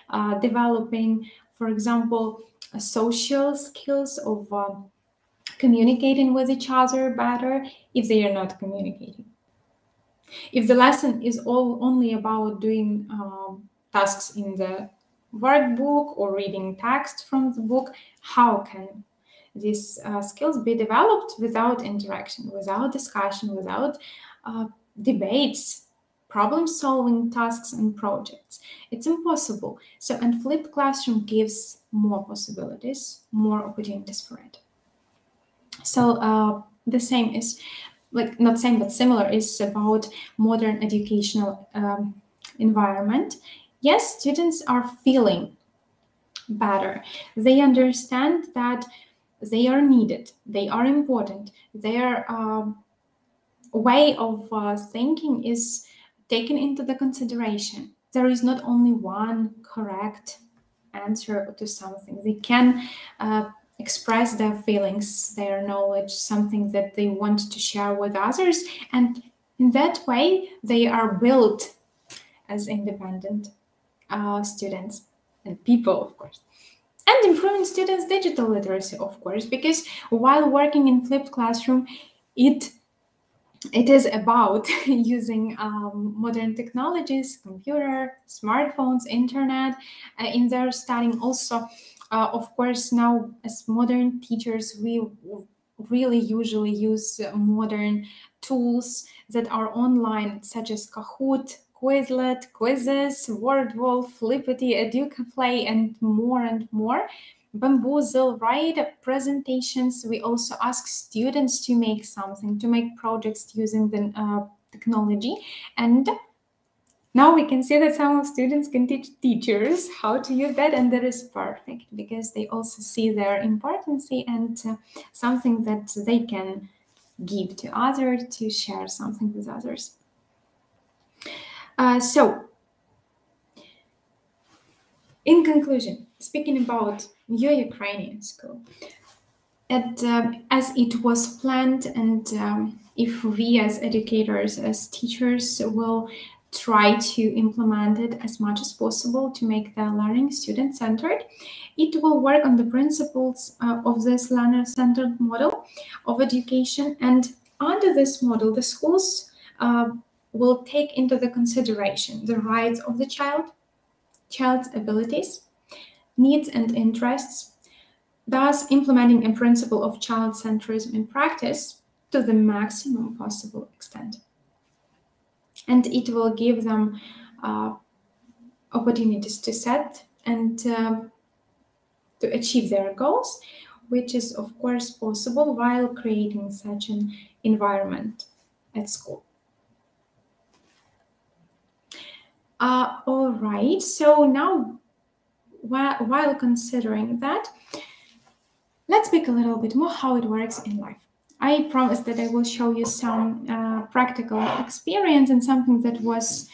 developing, for example, social skills of communicating with each other better if they are not communicating? If the lesson is only about doing tasks in the workbook or reading text from the book, how can these skills be developed without interaction, without discussion, without debates, problem-solving tasks and projects? It's impossible. So, and flipped classroom gives more possibilities, more opportunities for it. So the same is, like, not same, but similar is about modern educational environment. Yes, students are feeling better. They understand that they are needed, they are important, their way of thinking is taken into the consideration. There is not only one correct answer to something. They can express their feelings, their knowledge, something that they want to share with others, and in that way they are built as independent students and people, of course. And improving students' digital literacy, of course, because while working in flipped classroom, it is about using modern technologies, computer, smartphones, internet in their studying. Also, of course, now as modern teachers, we really usually use modern tools that are online, such as Kahoot, Quizlet, Quizzes, Wordwall, Flippity, EducaPlay, and more. Bamboozle, right? Presentations. We also ask students to make something, to make projects using the technology. And now we can see that some students can teach teachers how to use that, and that is perfect because they also see their importance and something that they can give to others, to share something with others. So, in conclusion, speaking about your Ukrainian school, as it was planned, and if we as educators, as teachers, will try to implement it as much as possible to make the learning student-centered, it will work on the principles of this learner-centered model of education. And under this model, the schools will take into the consideration the rights of the child's abilities, needs and interests, thus implementing a principle of child-centrism in practice to the maximum possible extent. And it will give them opportunities to set and to achieve their goals, which is of course possible while creating such an environment at school. All right, so now while considering that, let's speak a little bit more how it works in life. I promise that I will show you some practical experience and something that was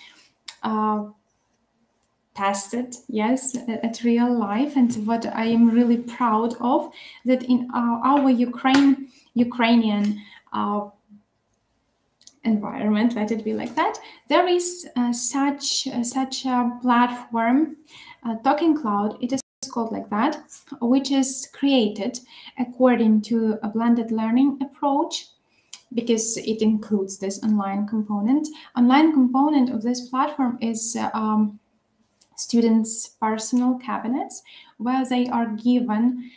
tested, yes, at real life, and what I am really proud of, that in our Ukrainian environment, let it be like that, there is such a platform, Talking Cloud, it is called like that, which is created according to a blended learning approach, because it includes this online component. Online component of this platform is students' personal cabinets, where they are given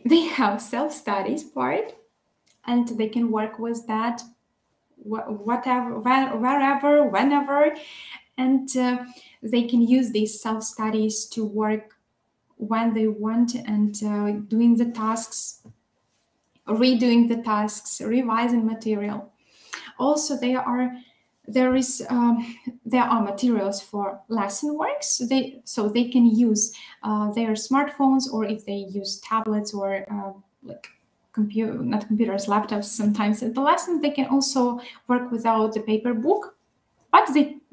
they have self-studies part, and they can work with that whatever, wherever, whenever, and they can use these self-studies to work when they want, and doing the tasks, redoing the tasks, revising material. Also, there are materials for lesson works, so they can use their smartphones, or if they use tablets or not computers, laptops sometimes at the lesson, they can also work without the paper book, but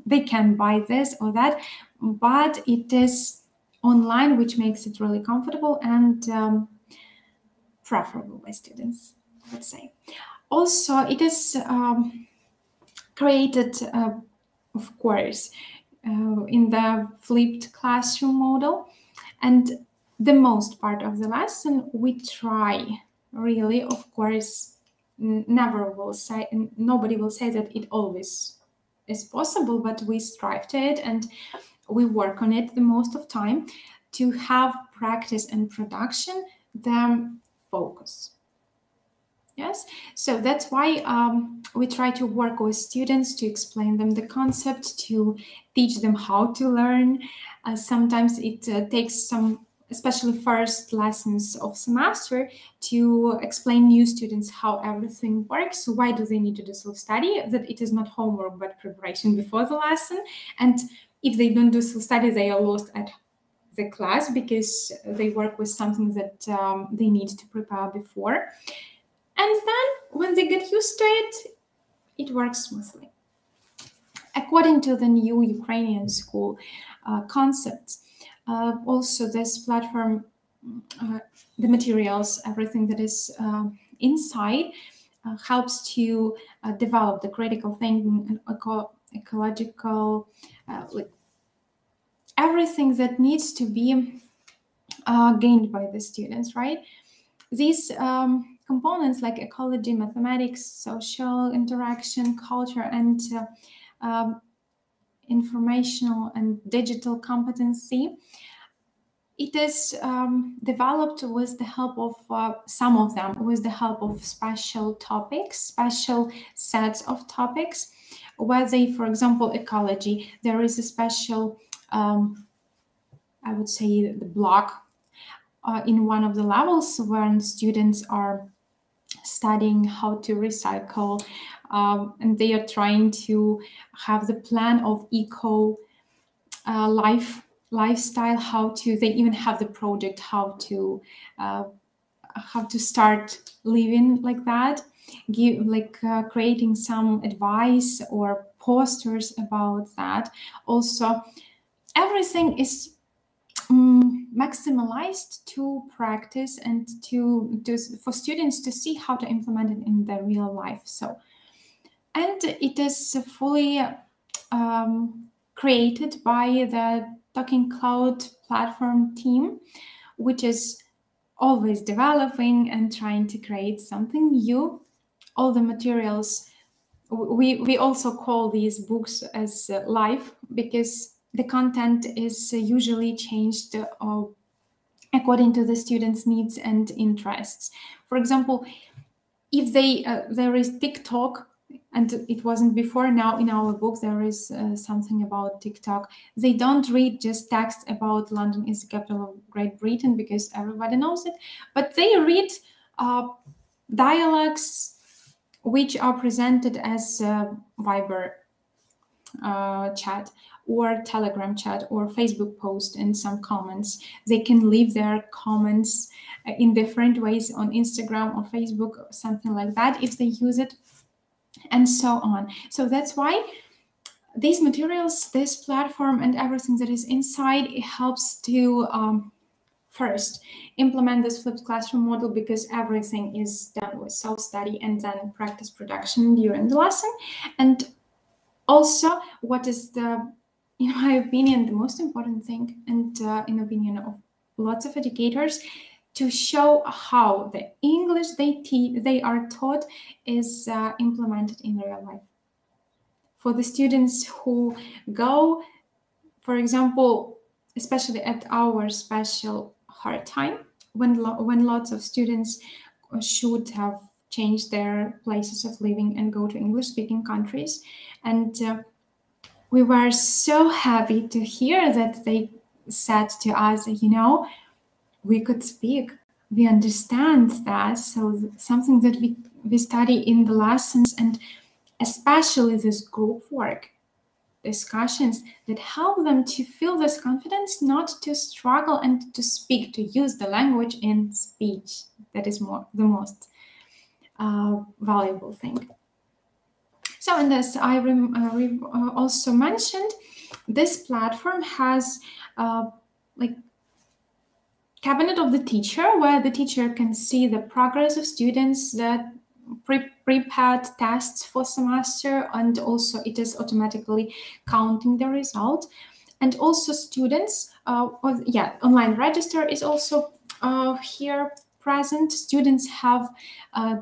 they can buy this or that, but it is online, which makes it really comfortable and preferable by students, let's say. Also, it is created, of course, in the flipped classroom model, and the most part of the lesson we try really, of course, nobody will say that it always is possible, but we strive to it and we work on it the most of time to have practice and production the focus. Yes, so that's why we try to work with students to explain them the concept, to teach them how to learn. Sometimes it takes some, especially first lessons of semester, to explain new students how everything works. So why do they need to do self-study? That it is not homework, but preparation before the lesson. And if they don't do self-study, they are lost at the class because they work with something that they need to prepare before. And then when they get used to it, it works smoothly. According to the new Ukrainian school concepts, also this platform, the materials, everything that is inside, helps to develop the critical thinking and ecological, like everything that needs to be gained by the students, right? These components like ecology, mathematics, social interaction, culture, and informational and digital competency, it is developed with the help of some of them, with the help of special topics, special sets of topics, where they, for example, ecology, there is a special, I would say, the block in one of the levels when students are studying how to recycle, and they are trying to have the plan of eco lifestyle, they even have the project how to start living like that, creating some advice or posters about that. Also, everything is maximalized to practice and for students to see how to implement it in their real life. So, and it is fully created by the Talking Cloud platform team, which is always developing and trying to create something new. All the materials, we also call these books as live, because the content is usually changed according to the students' needs and interests. For example, if there is TikTok, and it wasn't before, now in our book there is something about TikTok. They don't read just text about London is the capital of Great Britain because everybody knows it, but they read dialogues which are presented as Viber chat or Telegram chat or Facebook post and some comments. They can leave their comments in different ways on Instagram or Facebook or something like that if they use it, and so on. So that's why these materials, this platform and everything that is inside, it helps to first implement this flipped classroom model, because everything is done with self-study and then practice production during the lesson. And also, what is in my opinion, the most important thing, and in opinion of lots of educators, to show how the English they are taught is implemented in real life. For the students who go, for example, especially at our special hard time, when lots of students should have changed their places of living and go to English-speaking countries. And we were so happy to hear that they said to us, we could speak, we understand that. So something that we study in the lessons, and especially this group work, discussions that help them to feel this confidence, not to struggle and to speak, to use the language in speech. That is the most valuable thing. So, and as I also mentioned, this platform has like cabinet of the teacher, where the teacher can see the progress of students, that prepared tests for semester, and also it is automatically counting the result. And also students, online register is also here present. Students have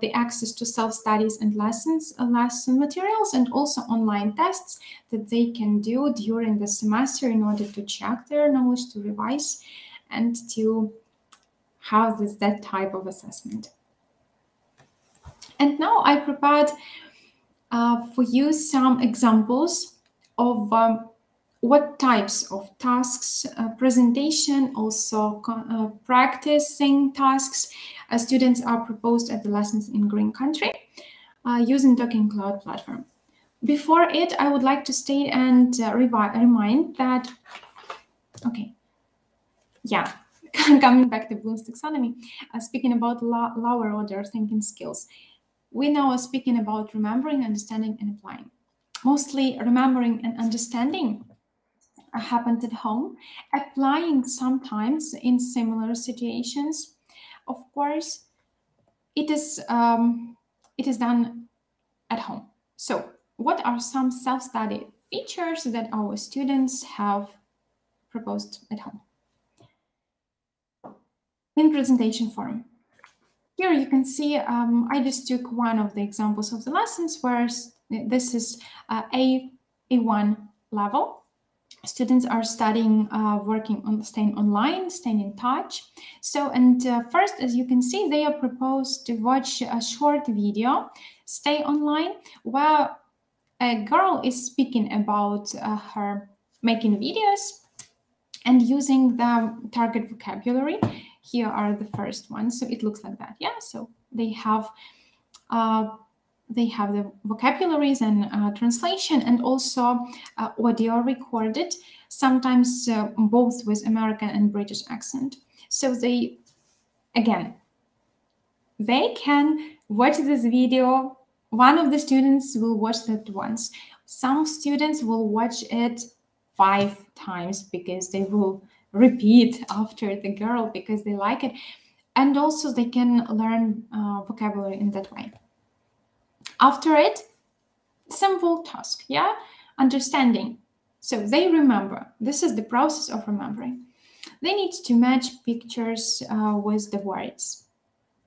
the access to self-studies and lesson materials, and also online tests that they can do during the semester in order to check their knowledge, to revise, and to have that type of assessment. And now I prepared for you some examples of what types of tasks, presentation, also practicing tasks, students are proposed at the Lessons in Green Country using Talking Cloud platform. Before it, I would like to state and remind that, coming back to Bloom's taxonomy, speaking about lower order thinking skills, we now are speaking about remembering, understanding, and applying. Mostly remembering and understanding happened at home, applying sometimes in similar situations. Of course, it is done at home. So, what are some self-study features that our students have proposed at home? In presentation form. Here you can see I just took one of the examples of the lessons where this is A1 level. Students are studying, working on staying online, staying in touch. So, and first, as you can see, they are proposed to watch a short video, stay online, where a girl is speaking about her making videos and using the target vocabulary. Here are the first ones. So it looks like that. Yeah. So they have the vocabularies and translation, and also audio recorded, sometimes both with American and British accent. So they can watch this video. One of the students will watch that once. Some students will watch it 5 times because they will repeat after the girl because they like it. And also they can learn vocabulary in that way. After it, simple task, understanding. So they remember. This is the process of remembering. They need to match pictures with the words.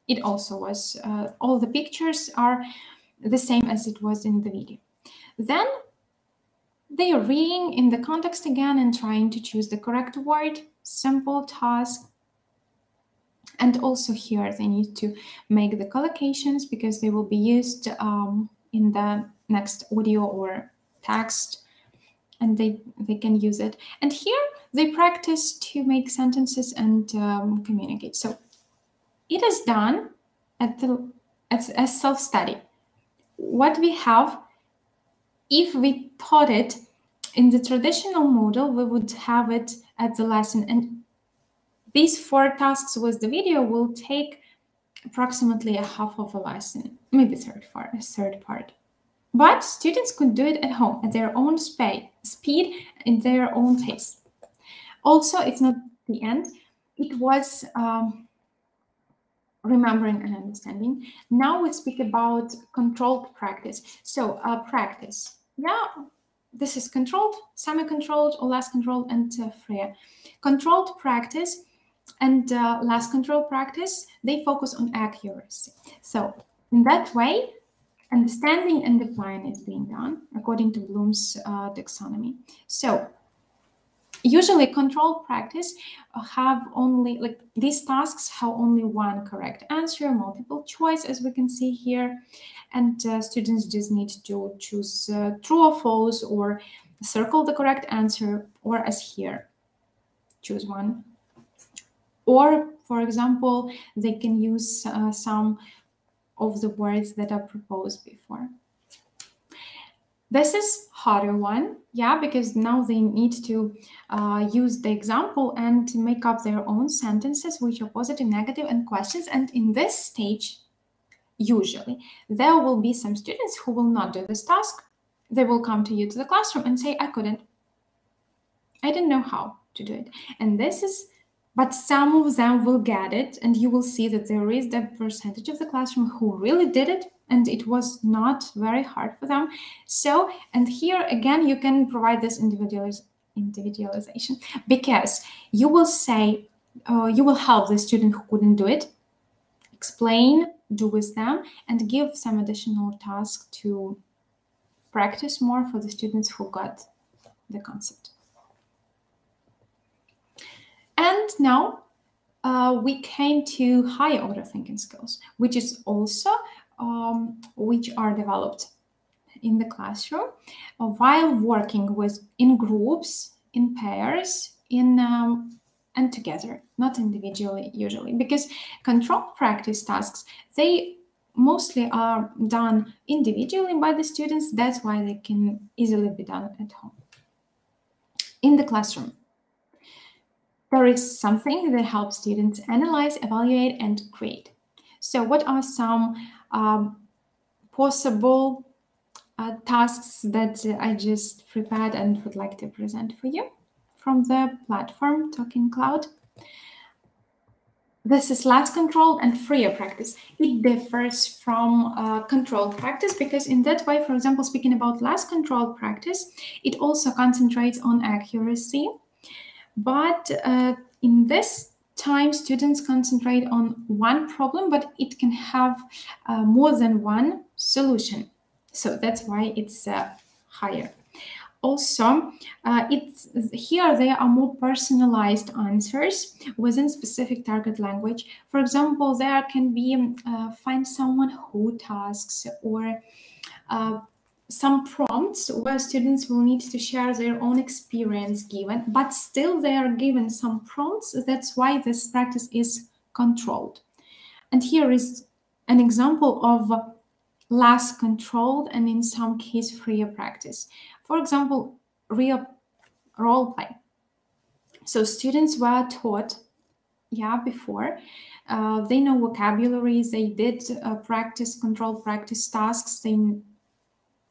It also was, all the pictures are the same as it was in the video. Then they are reading in the context again and trying to choose the correct word, simple task. And also here they need to make the collocations because they will be used in the next audio or text, and they can use it. And here they practice to make sentences and communicate. So it is done as self-study. What we have, if we taught it in the traditional model, we would have it at the lesson. And these 4 tasks with the video will take approximately a half of a lesson, maybe third part. But students could do it at home at their own speed, in their own pace. Also, it's not the end. It was remembering and understanding. Now we speak about controlled practice. So practice. This is controlled, semi-controlled, or less controlled, and free. Controlled practice and less controlled practice, they focus on accuracy. So in that way, understanding and applying is being done according to Bloom's taxonomy. So usually controlled practice have only, these tasks have only one correct answer, multiple choice, as we can see here. And students just need to choose true or false, or circle the correct answer, or as here, choose one. Or, for example, they can use some of the words that are proposed before. This is harder one, because now they need to use the example and make up their own sentences, which are positive, negative, and questions. And in this stage, usually, there will be some students who will not do this task. They will come to you to the classroom and say, I didn't know how to do it. And but some of them will get it, and you will see that there is that percentage of the classroom who really did it, and it was not very hard for them. So, and here again, you can provide this individualization, because you will say, you will help the student who couldn't do it, explain, do with them, and give some additional tasks to practice more for the students who got the concept. And now we came to higher order thinking skills, which is also which are developed in the classroom while working in groups, in pairs, and together, not individually usually, because controlled practice tasks, they mostly are done individually by the students. That's why they can easily be done at home. In the classroom, there is something that helps students analyze, evaluate, and create. So what are some possible tasks that I just prepared and would like to present for you from the platform Talking Cloud? This is less controlled and freer practice. It differs from controlled practice because in that way, for example, speaking about less controlled practice, it also concentrates on accuracy. But in this time, students concentrate on one problem, but it can have more than one solution. So that's why it's higher. Also, here there are more personalized answers within specific target language. For example, there can be find someone who tasks, or some prompts where students will need to share their own experience given, but still they are given some prompts. That's why this practice is controlled. And here is an example of less controlled and in some case freer practice. For example, real role play. So students were taught, before, they know vocabulary, they did practice, controlled practice tasks, they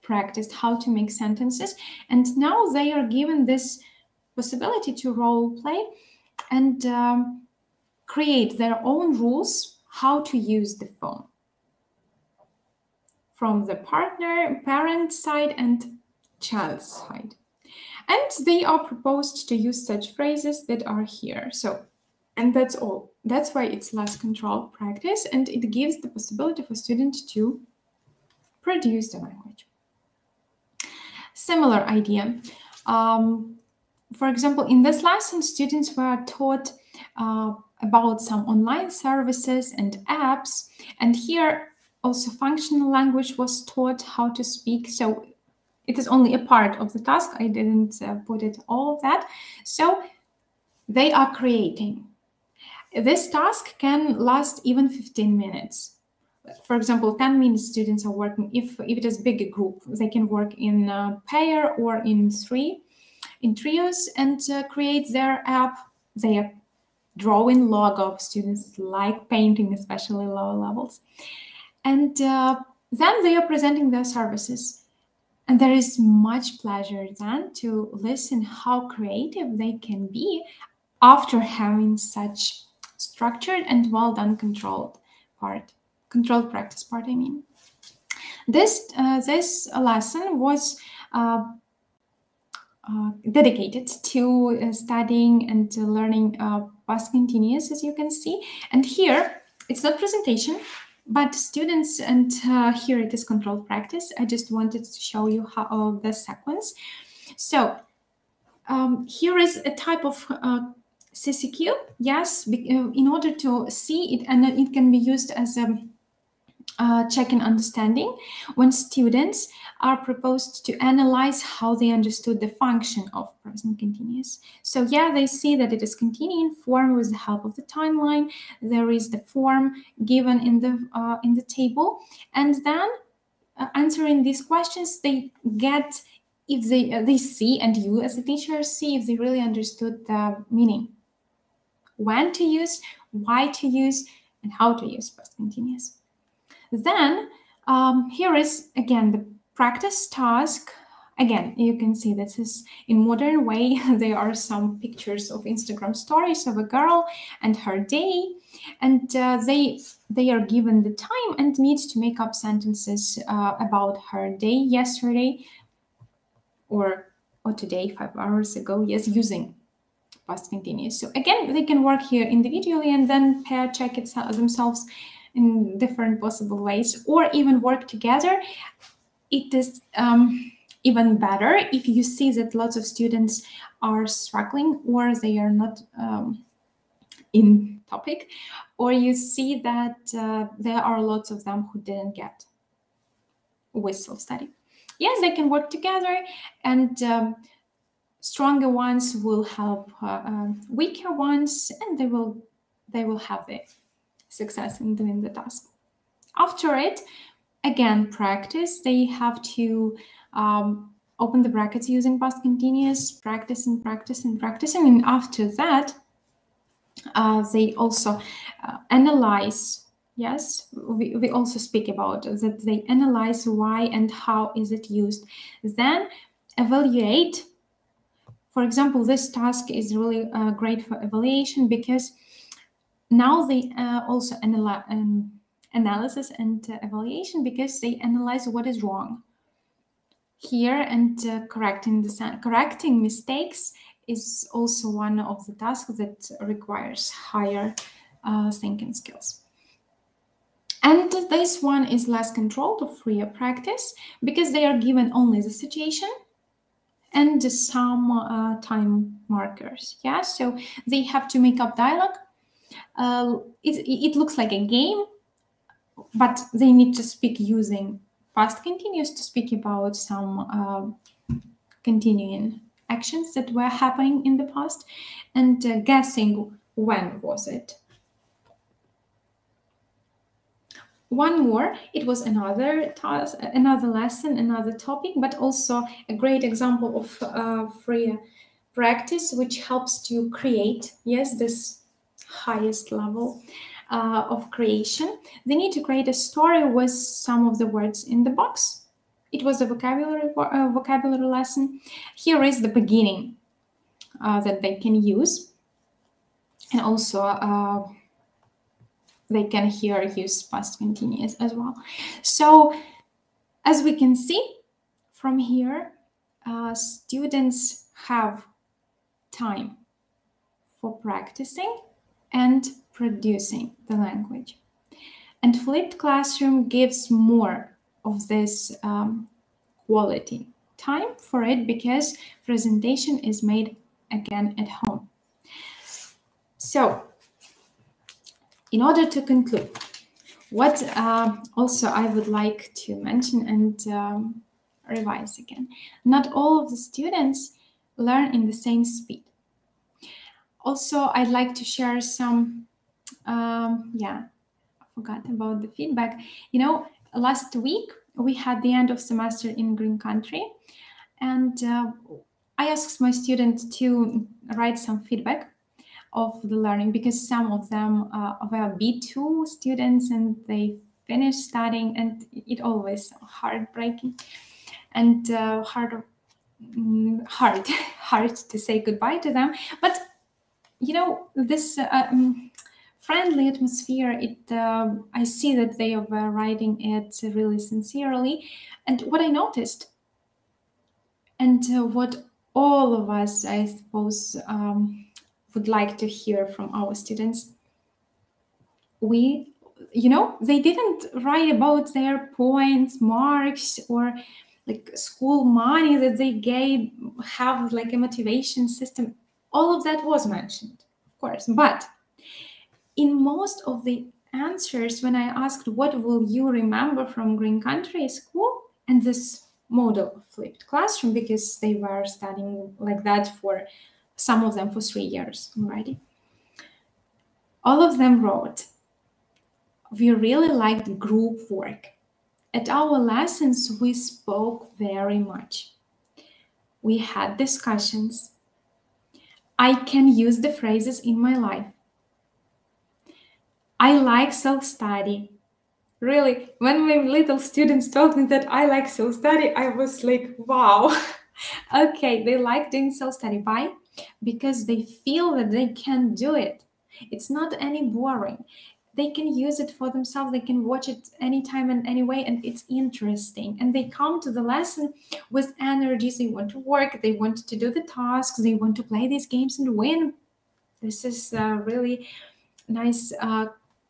practiced how to make sentences, and now they are given this possibility to role play and create their own rules how to use the phone from the parent side and child's side. And they are proposed to use such phrases that are here. So, and that's all. That's why it's less controlled practice, and it gives the possibility for students to produce the language. Similar idea. For example, in this lesson, students were taught about some online services and apps, and here also functional language was taught how to speak. So it is only a part of the task. I didn't put it all of that. So they are creating. This task can last even 15 minutes. For example, 10 minutes students are working. If it is a bigger group, they can work in a pair or in trios and create their app. They are drawing logo. Students like painting, especially lower levels. And then they are presenting their services. And there is much pleasure then to listen how creative they can be after having such structured and well done controlled practice part, I mean. This lesson was dedicated to studying and to learning past continuous, as you can see. And here, it's not presentation, but students, and here it is controlled practice. I just wanted to show you how the sequence. So here is a type of CCQ, yes, in order to see it, and it can be used as a check and understanding when students are proposed to analyze how they understood the function of present continuous. So they see that it is continuing form with the help of the timeline. There is the form given in the table, and then answering these questions, they get if they see, and you as a teacher see if they really understood the meaning, when to use, why to use, and how to use past continuous. Then here is again the practice task. Again, you can see this is in modern way. There are some pictures of Instagram stories of a girl and her day, and they are given the time and needs to make up sentences about her day yesterday or today, 5 hours ago, yes, using past continuous. So again, they can work here individually and then pair check it themselves in different possible ways, or even work together. It is even better if you see that lots of students are struggling or they are not in topic, or you see that there are lots of them who didn't get with self-study. Yes, they can work together, and stronger ones will help weaker ones, and they will have the success in doing the task. After it, again, practice. They have to open the brackets using past continuous, practice and practice and practicing, and after that, they also analyze. Yes, we also speak about that. They analyze why and how is it used. Then evaluate. For example, this task is really great for evaluation because now they also analysis and evaluation, because they analyze what is wrong here, and correcting mistakes is also one of the tasks that requires higher thinking skills. And this one is less controlled or freer practice because they are given only the situation and some time markers. Yeah, so they have to make up dialogue. It looks like a game, but they need to speak using past continuous to speak about some continuing actions that were happening in the past, and guessing when was it. One more, it was another task, another lesson, another topic, but also a great example of free practice, which helps to create, yes, this highest level of creation. They need to create a story with some of the words in the box. It was a vocabulary lesson. Here is the beginning that they can use, and also they can here use past continuous as well. So as we can see from here, students have time for practicing and producing the language. And flipped classroom gives more of this quality time for it, because presentation is made again at home. So in order to conclude, what also I would like to mention and revise again, not all of the students learn in the same speed. Also, I'd like to share some, I forgot about the feedback. You know, last week we had the end of semester in Green Country, and I asked my students to write some feedback of the learning, because some of them were B2 students and they finished studying, and it always heartbreaking and hard to say goodbye to them. But you know, this friendly atmosphere, I see that they were writing it really sincerely. And what I noticed, and what all of us, I suppose, would like to hear from our students, they didn't write about their points, marks, or like school money that they have like a motivation system. All of that was mentioned, of course, but in most of the answers, when I asked what will you remember from Green Country School and this model of flipped classroom, because they were studying like that for some of them for 3 years already, all of them wrote, we really liked group work. At our lessons, we spoke very much. We had discussions. I can use the phrases in my life. I like self-study. Really, when my little students told me that I like self-study, I was like, wow. Okay, they like doing self-study. Why? Because they feel that they can do it. It's not any boring. They can use it for themselves. They can watch it anytime and anyway, and it's interesting. And they come to the lesson with energies. They want to work. They want to do the tasks. They want to play these games and win. This is really nice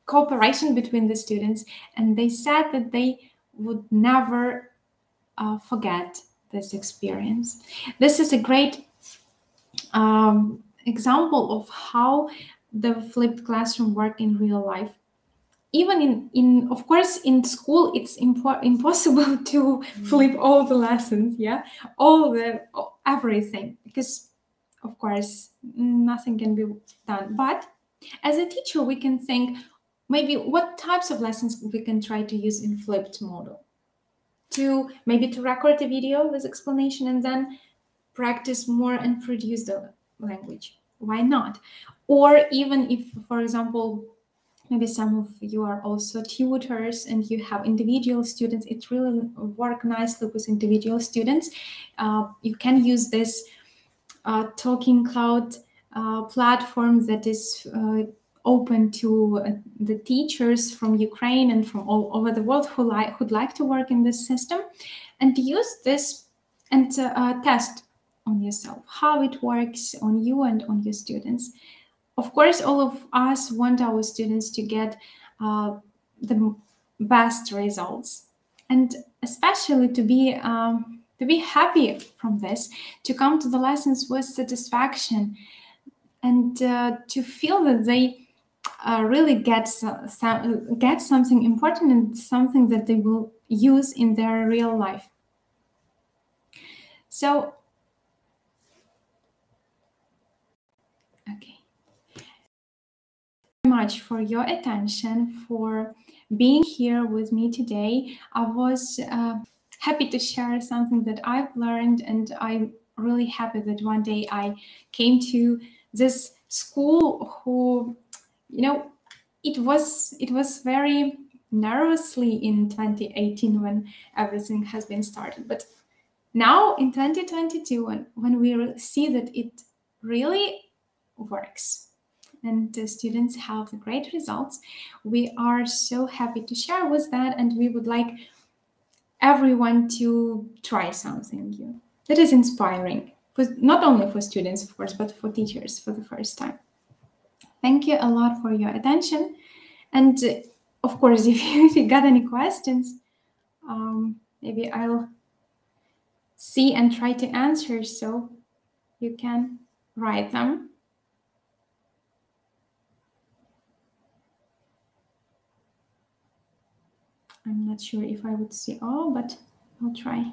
cooperation between the students, and they said that they would never forget this experience. This is a great example of how the flipped classroom work in real life. Even in of course, in school, it's impossible to flip all the lessons, yeah, everything, because of course nothing can be done. But as a teacher, we can think maybe what types of lessons we can try to use in flipped model. Maybe to record a video with explanation and then practice more and produce the language. Why not? Or even if, for example, maybe some of you are also tutors and you have individual students, it really works nicely with individual students. You can use this Talking Cloud platform that is open to the teachers from Ukraine and from all over the world who'd like to work in this system, and use this and test on yourself how it works on you and on your students. Of course, all of us want our students to get the best results, and especially to be happy from this, to come to the lessons with satisfaction, and to feel that they really get something important and something that they will use in their real life. So, okay. Thank you very much for your attention, for being here with me today. I was happy to share something that I've learned, and I'm really happy that one day I came to this school who, it was very nervously in 2018 when everything has been started. But now in 2022, when we see that it really works and the students have the great results, we are so happy to share with that, and we would like everyone to try something new that is inspiring, not only for students, of course, but for teachers for the first time. Thank you a lot for your attention. And of course, if you got any questions, maybe I'll see and try to answer, so you can write them. I'm not sure if I would see all, but I'll try.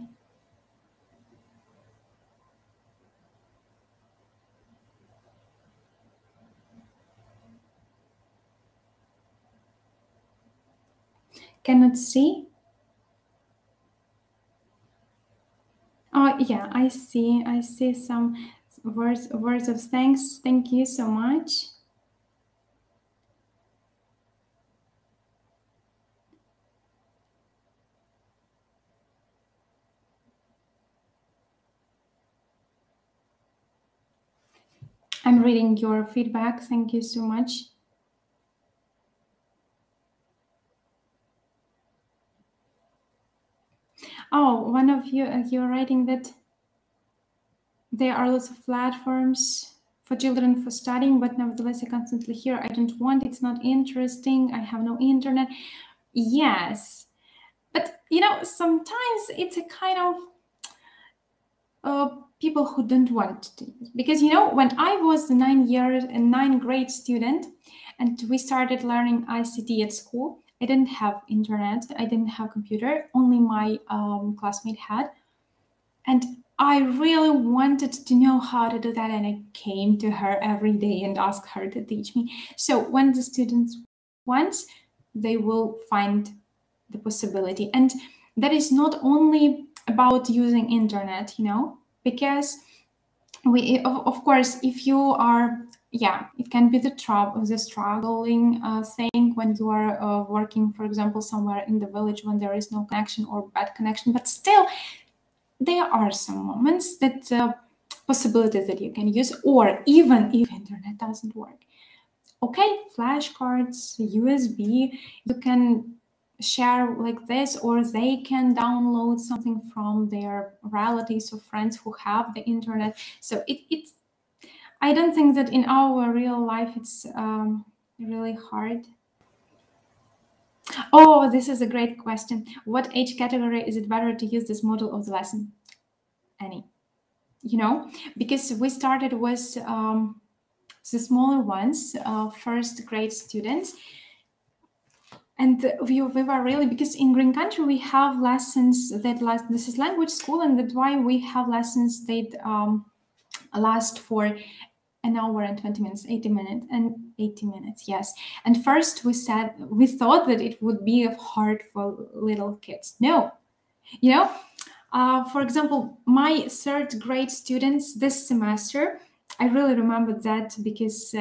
Cannot see? Oh, yeah, I see some words of thanks. Thank you so much. I'm reading your feedback. Thank you so much. Oh, one of you, you're writing that there are lots of platforms for children for studying, but nevertheless, I constantly hear, I don't want, it's not interesting, I have no internet. Yes, but sometimes it's a kind of people who don't want to use. Because when I was a 9th grade student and we started learning ICT at school, I didn't have internet, I didn't have computer, only my classmate had. And I really wanted to know how to do that, and I came to her every day and asked her to teach me. So when the students want, they will find the possibility. And that is not only about using internet, because we, of course, if you are yeah, it can be the struggling thing when you are working, for example, somewhere in the village when there is no connection or bad connection. But still, there are some moments that possibilities that you can use, or even if internet doesn't work. Okay, flashcards, USB, you can share like this, or they can download something from their relatives or friends who have the internet. So it's I don't think that in our real life it's really hard. Oh, this is a great question. What age category is it better to use this model of the lesson? Any. You know, because we started with the smaller ones, first grade students. And we were really, because in Green Country we have lessons that last, this is language school, and that's why we have lessons that last for an hour and 20 minutes, 80 minutes, yes. And first we thought that it would be hard for little kids. No, you know, for example, my third grade students this semester, I really remember that because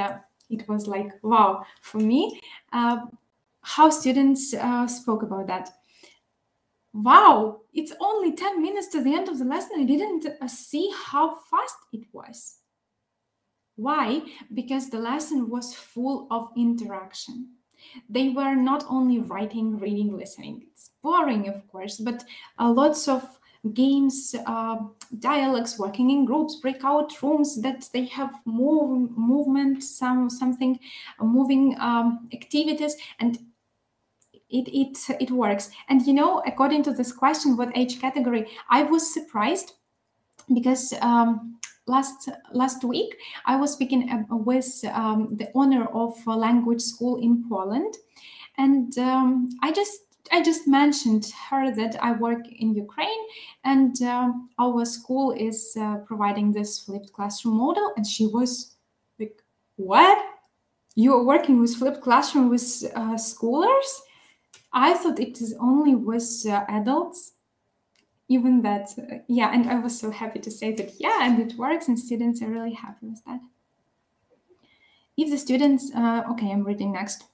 it was like, wow, for me, how students spoke about that. Wow, it's only 10 minutes to the end of the lesson. I didn't see how fast it was. Why? Because the lesson was full of interaction. They were not only writing, reading, listening. It's boring, of course, but lots of games, dialogues, working in groups, breakout rooms that they have movement, something, moving activities, and it works. And you know, according to this question, what age category, I was surprised because last week I was speaking with the owner of a language school in Poland, and I just mentioned her that I work in Ukraine, and our school is providing this flipped classroom model, and she was like, "What? You are working with flipped classroom with schoolers? I thought it is only with adults." Even that, yeah, and I was so happy to say that, yeah, and it works, and students are really happy with that. If the students, okay, I'm reading next.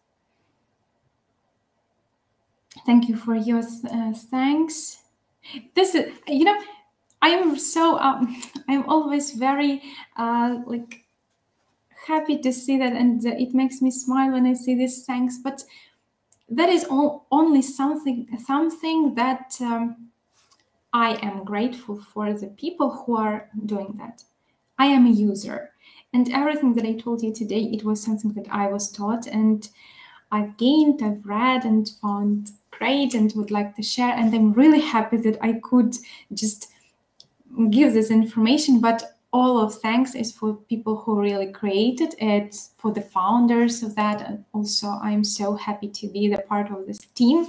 Thank you for your thanks. This is, you know, I'm so, I'm always very like happy to see that, and it makes me smile when I see this thanks, but that is only something that I am grateful for the people who are doing that. I am a user, and everything that I told you today, it was something that I was taught, and I've gained, I've read, and found great, and would like to share. And I'm really happy that I could just give this information. But all of thanks is for people who really created it, for the founders of that, and also I'm so happy to be the part of this team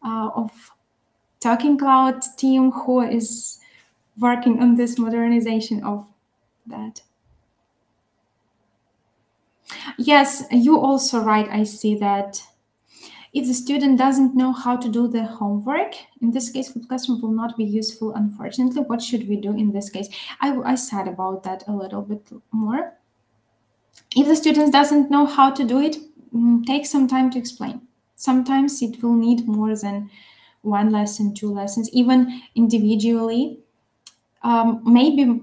of Talking Cloud team who is working on this modernization of that. Yes, you also right. I see that if the student doesn't know how to do the homework, in this case, flipped classroom will not be useful, unfortunately. What should we do in this case? I said about that a little bit more. If the student doesn't know how to do it, take some time to explain. Sometimes it will need more than one lesson, two lessons, even individually. Maybe,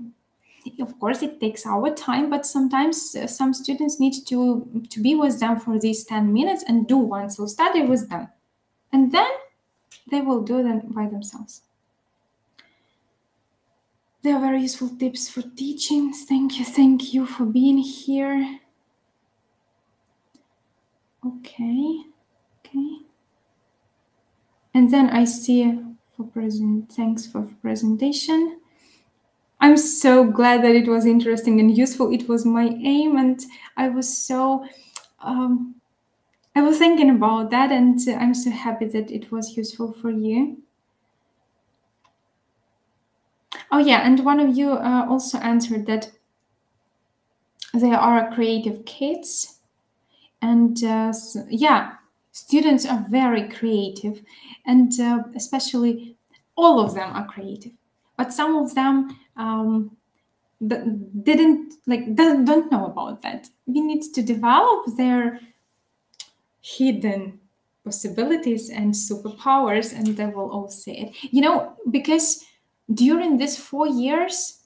of course, it takes our time, but sometimes some students need to be with them for these 10 minutes and do one self-study with them. And then they will do them by themselves. They are very useful tips for teaching. Thank you for being here. Okay. And then I see thanks for presentation. I'm so glad that it was interesting and useful. It was my aim, and I was so, I was thinking about that, and I'm so happy that it was useful for you. Oh yeah, and one of you also answered that they are creative kids, and yeah, students are very creative, and especially all of them are creative, but some of them don't know about that. We need to develop their hidden possibilities and superpowers, and they will all see it. You know, because during these 4 years,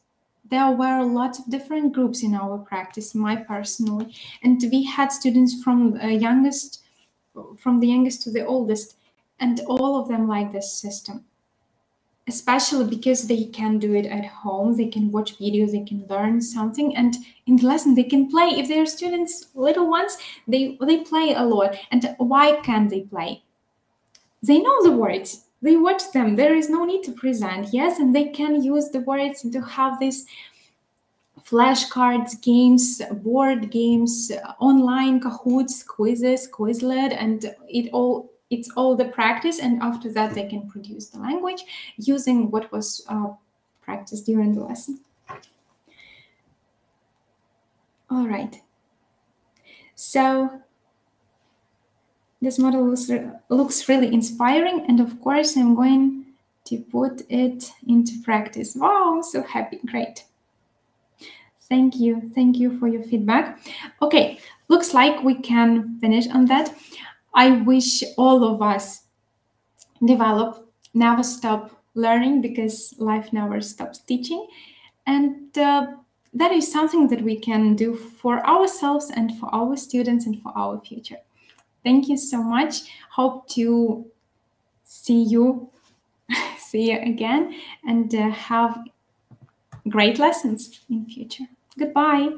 there were lots of different groups in our practice, my personally, and we had students from the youngest to the oldest, and all of them like this system, especially because they can do it at home, they can watch videos, they can learn something, and in the lesson they can play. If they are students, little ones, they play a lot. And why can they play? They know the words, they watch them, there is no need to present, yes, and they can use the words to have these flashcards, games, board games, online Kahoots, quizzes, Quizlet, and it's all the practice, and after that they can produce the language using what was practiced during the lesson. All right. So this model looks really inspiring, and of course I'm going to put it into practice. Wow, I'm so happy. Great. Thank you for your feedback. Okay, looks like we can finish on that. I wish all of us develop, never stop learning, because life never stops teaching. And that is something that we can do for ourselves and for our students and for our future. Thank you so much. Hope to see you again, and have great lessons in future. Goodbye.